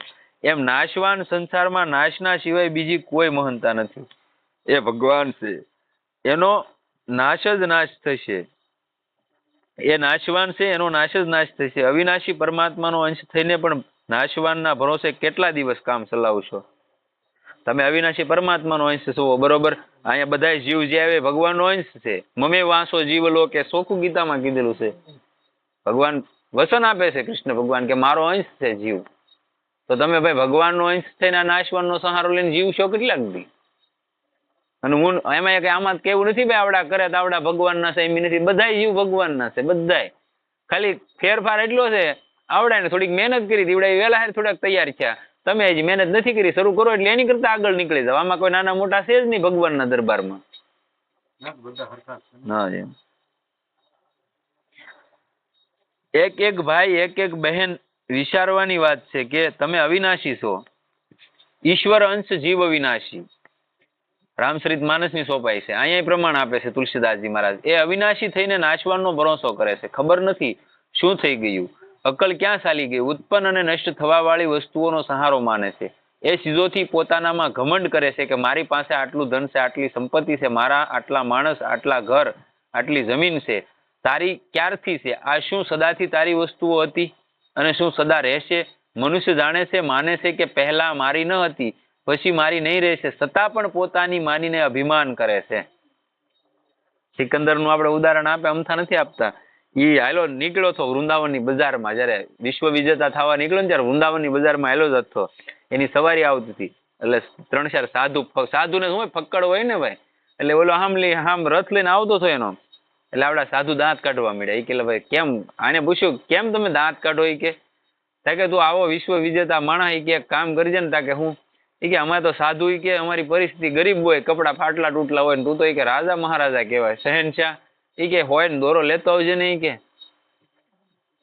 એમ નાશવાન સંસારમાં નાશના સિવાય બીજી કોઈ મહાનતા નથી. એ ભગવાન છે, એનો નાશ જ નાશ થશે. એ નાશવાન છે, એનો નાશ જ નાશ થશે. અવિનાશી પરમાત્માનો અંશ થઈને પણ નાશવાનના ભરોસે કેટલા દિવસ કામ ચલાવશો? તમે અવિનાશી પરમાત્માનો અંશ છો, બરોબર. અહીંયા બધા જીવ જે આવે ભગવાનનો અંશ છે. મમે વાંસો જીવ લો કે ચોખ્ખું ગીતામાં કીધેલું છે. ભગવાન વચન આપે છે, કૃષ્ણ ભગવાન, કે મારો અંશ છે જીવ. તો તમે ભાઈ ભગવાનનો અંશ થઈને નાશવાનનો સહારો લઈને જીવશો કેટલાક દી? અને હું એમાં કે આમાં કેવું નથી ભાઈ આવડા કરે તો આવડા ભગવાનના છે, એમ નથી. બધા જીવ ભગવાનના છે, બધાય. ખાલી ફેરફાર એટલો છે આવડા ને થોડીક મહેનત કરી દીવડા વહેલા થોડાક તૈયાર થયા. તમે હજી મહેનત નથી કરી, શરૂ કરો એટલે એની કરતા આગળ નીકળી જાવ. આમાં કોઈ નાના મોટા છે જ નહીં ભગવાનના દરબારમાં. હા એમ. એક એક ભાઈ એક એક બહેન વિચારવાની વાત છે કે તમે અવિનાશી છો. ઈશ્વર અંશ જીવ અવિનાશી. રામચરિત માનસની સોપાઈ છે, અહીંયા પ્રમાણ આપે છે તુલસીદાસજી મહારાજ. એ અવિનાશી થઈને નાશવાનનો ભરોસો કરે છે. ખબર નથી શું થઈ ગયું, અકલ ક્યાં ચાલી ગઈ, ઉત્પન્ન અને નષ્ટ થવા વાળી વસ્તુઓનો સહારો માને છે. એ ચીજોથી પોતાનામાં ઘમંડ કરે છે કે મારી પાસે આટલું ધન છે, આટલી સંપત્તિ છે, મારા આટલા માણસ, આટલા ઘર, આટલી જમીન છે. તારી ક્યારથી છે? આ શું સદાથી તારી વસ્તુઓ હતી અને શું સદા રહેશે? મનુષ્ય જાણે છે, માને છે કે પહેલા મારી ન હતી, પછી મારી નહીં રહેશે, છતાં પણ પોતાની માનીને અભિમાન કરે છે. સિકંદરનું આપણે ઉદાહરણ આપે, અમથા નથી આપતા. એ હાલો નીકળ્યો હતો વૃંદાવનની બજારમાં, જયારે વિશ્વ વિજેતા થવા નીકળ્યો ને ત્યારે વૃંદાવનની બજારમાં હાલો જ હતો. એની સવારી આવતી હતી, એટલે 3-4 સાધુને શું હોય, ફક્કડ હોય ને ભાઈ, એટલે ઓલો આમ રથ લઈને આવતો હતો એનો. એટલે આપડા સાધુ દાંત કાઢવા મળ્યા. એ કે ભાઈ કેમ? આને પૂછ્યું કેમ તમે દાંત કાઢો? એ કે તું આવો વિશ્વ વિજેતા માણસ, એ કે કામ કરજે ને. તાકે હું? એ કે અમારે તો સાધુ, એ કે અમારી પરિસ્થિતિ ગરીબ હોય, કપડા ફાટલા તૂટલા હોય, ને તું તો એ કે રાજા મહારાજા કહેવાય, શહેનશાહ. એ કે હોય ને દોરો લેતો આવજે ને. એ કે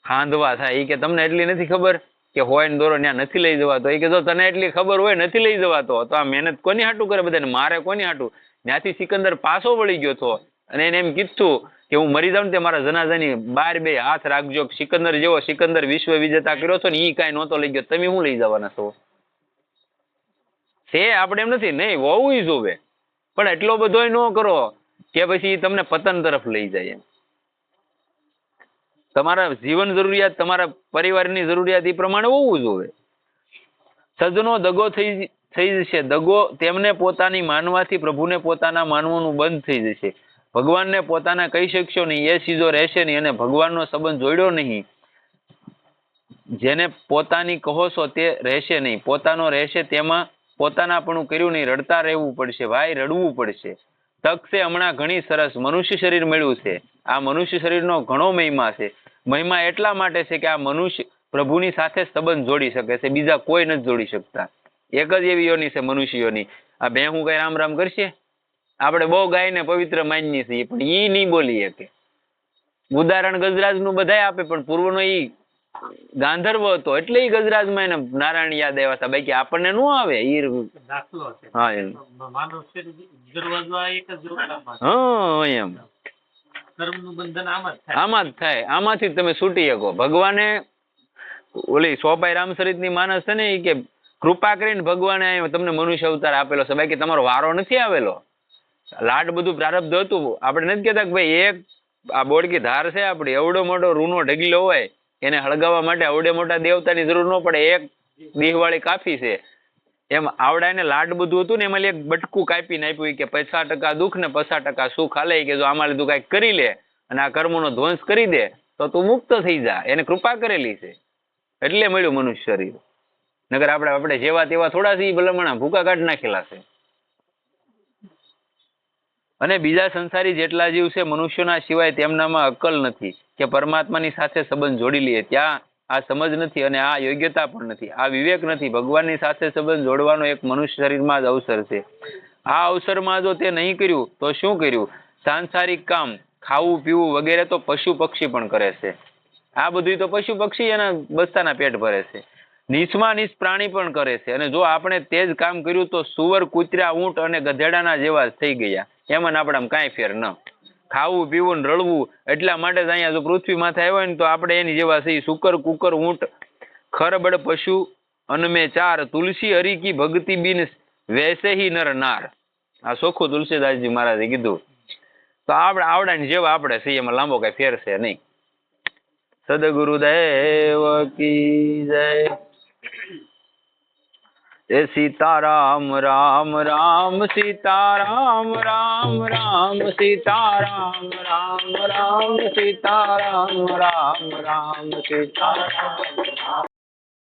હાંધવા થાય. એ કે તમને એટલી નથી ખબર કે હોય ને દોરો ત્યાં નથી લઈ જવાતો? એ કે જો તને એટલી ખબર હોય નથી લઈ જવાતો તો આ મહેનત કોની હાટું કરે બધાને? મારે કોની હાટું? ત્યાંથી સિકંદર પાછો વળી ગયો હતો અને એને એમ કીધું કે હું મરી જાઉં ને તે મારા જનાજાની 2 હાથ રાખજો. સિકંદર જેવો સિકંદર વિશ્વ વિજેતા કર્યો છો ને એ કાંઈ નહોતો લઈ ગયો, તમે શું લઈ જવાના છો? છે આપણે એમ નથી, નહીં હોવું જોવે, પણ એટલો બધો ન કરો કે પછી તમને પતન તરફ લઈ જાય. એમ તમારા જીવન જરૂરિયાત, તમારા પરિવારની જરૂરિયાત એ પ્રમાણે હોવું જોવે. સજ્જનો દગો થઈ જશે, દગો તેમને પોતાની માનવાથી પ્રભુને પોતાના માનવાનું બંધ થઈ જશે. ભગવાનને પોતાના કહી શકશો નહીં, એ ચીજો રહેશે નહીં, અને ભગવાનનો સંબંધ જોડ્યો નહીં, જેને પોતાની કહો છો તે રહેશે નહીં. પોતાનો રહેશે તેમાં પોતાનાપણું કર્યું નહીં, રડતા રહેવું પડશે ભાઈ, રડવું પડશે. તક છે હમણાં ઘણી સરસ, મનુષ્ય શરીર મળ્યું છે. આ મનુષ્ય શરીરનો ઘણો મહિમા છે. મહિમા એટલા માટે છે કે આ મનુષ્ય પ્રભુની સાથે સંબંધ જોડી શકે છે, બીજા કોઈ નથી જોડી શકતા. એક જ એવી યોની છે મનુષ્યોની. આ ભેહું કઈ રામ રામ કરશે? આપણે બહુ ગાયને પવિત્ર માનીએ છીએ, પણ ઈ નહીં બોલી શકે. ઉદાહરણ ગજરાજનું બધાય આપે, પણ પૂર્વનો ઈ ગાંધર્વ હતો એટલે ઈ ગજરાજમાં એને નારાયણ યાદ આવ્યા હતા, બાકી આપણને ન આવે. દાખલો છે. હા એમ. માનવ શરીર દરવાજો આ એક જ જોડામાં છે. હા એમ. કર્મનું બંધન આમાં જ થાય. આમાં જ થાય, આમાંથી જ તમે છૂટી શકો. ભગવાને ઓલી સોપાઈ રામચરિતની માનસ છે ને, એ કે કૃપા કરીને ભગવાને તમને મનુષ્ય અવતાર આપેલો છે, બાકી તમારો વારો નથી આવેલો. લાડ બધું પ્રારબ્ધ હતું. આપણે નથી કહેતા કે ભાઈ એક આ બોડકી ધાર છે આપડી, એવડો મોટો રૂનો ઢગલો હોય, એને હળગાવવા માટે આવડે મોટા દેવતાની જરૂર ન પડે, એક દીહવાળી કાફી છે. એમ આવડાને લાડ બધું હતું ને, એમાં એક બટકું કાપીને આપ્યું કે 50% દુઃખ ને 50% સુખ હાલે, કે જો આમાં લીધું કઈક કરી લે અને આ કર્મોનો ધ્વંસ કરી દે તો તું મુક્ત થઈ જા. એને કૃપા કરેલી છે એટલે મળ્યું મનુષ્ય શરીર. નગર આપણે જેવા તેવા થોડા છે, ભલામણા ભૂકા કાઢ નાખેલા છે. અને બીજા સંસારી જેટલા જીવ છે મનુષ્યોના સિવાય, તેમનામાં અક્કલ નથી કે પરમાત્માની સાથે સંબંધ જોડી લઈએ. ત્યાં આ સમજ નથી અને આ યોગ્યતા પણ નથી, આ વિવેક નથી. ભગવાનની સાથે સંબંધ જોડવાનો એક મનુષ્ય શરીરમાં જ અવસર છે. આ અવસરમાં જો તે નહીં કર્યું તો શું કર્યું? સાંસારિક કામ, ખાવું પીવું વગેરે તો પશુ પક્ષી પણ કરે છે. આ બધું તો પશુ પક્ષી એના બસ્તાના પેટ ભરે છે. નીચમાં નીચ પ્રાણી પણ કરે છે. અને જો આપણે તે જ કામ કર્યું તો સુવર, કૂતરા, ઊંટ અને ગધેડાના જેવા જ થઈ ગયા. એમાં આપણામાં કાંઈ ફેર ન. ખાવું પીવું ને રળવું એટલા માટે જ અહીંયા જો પૃથ્વી માથે આવ્યો ને તો આપણે એની જેવા છીએ. શુકર, કુકર, ઊંટ, ખરબડ પશુ અનમે ચાર, તુલસી હરિ કી ભક્તિ બિન વૈસે હી નર નાર. આ ચોખ્ખું તુલસીદાસજી મહારાજે કીધું. તો આપણે આવડાને જેવા આપણે છીએ, એમાં લાંબો કઈ ફેર છે નહીં. સદગુરુદેવ કી જય. એ સીતારામ રામ રામ સીતારામ રામ રામ સીતારામ રામ રામ સીતારામ રામ રામ સીતારામ.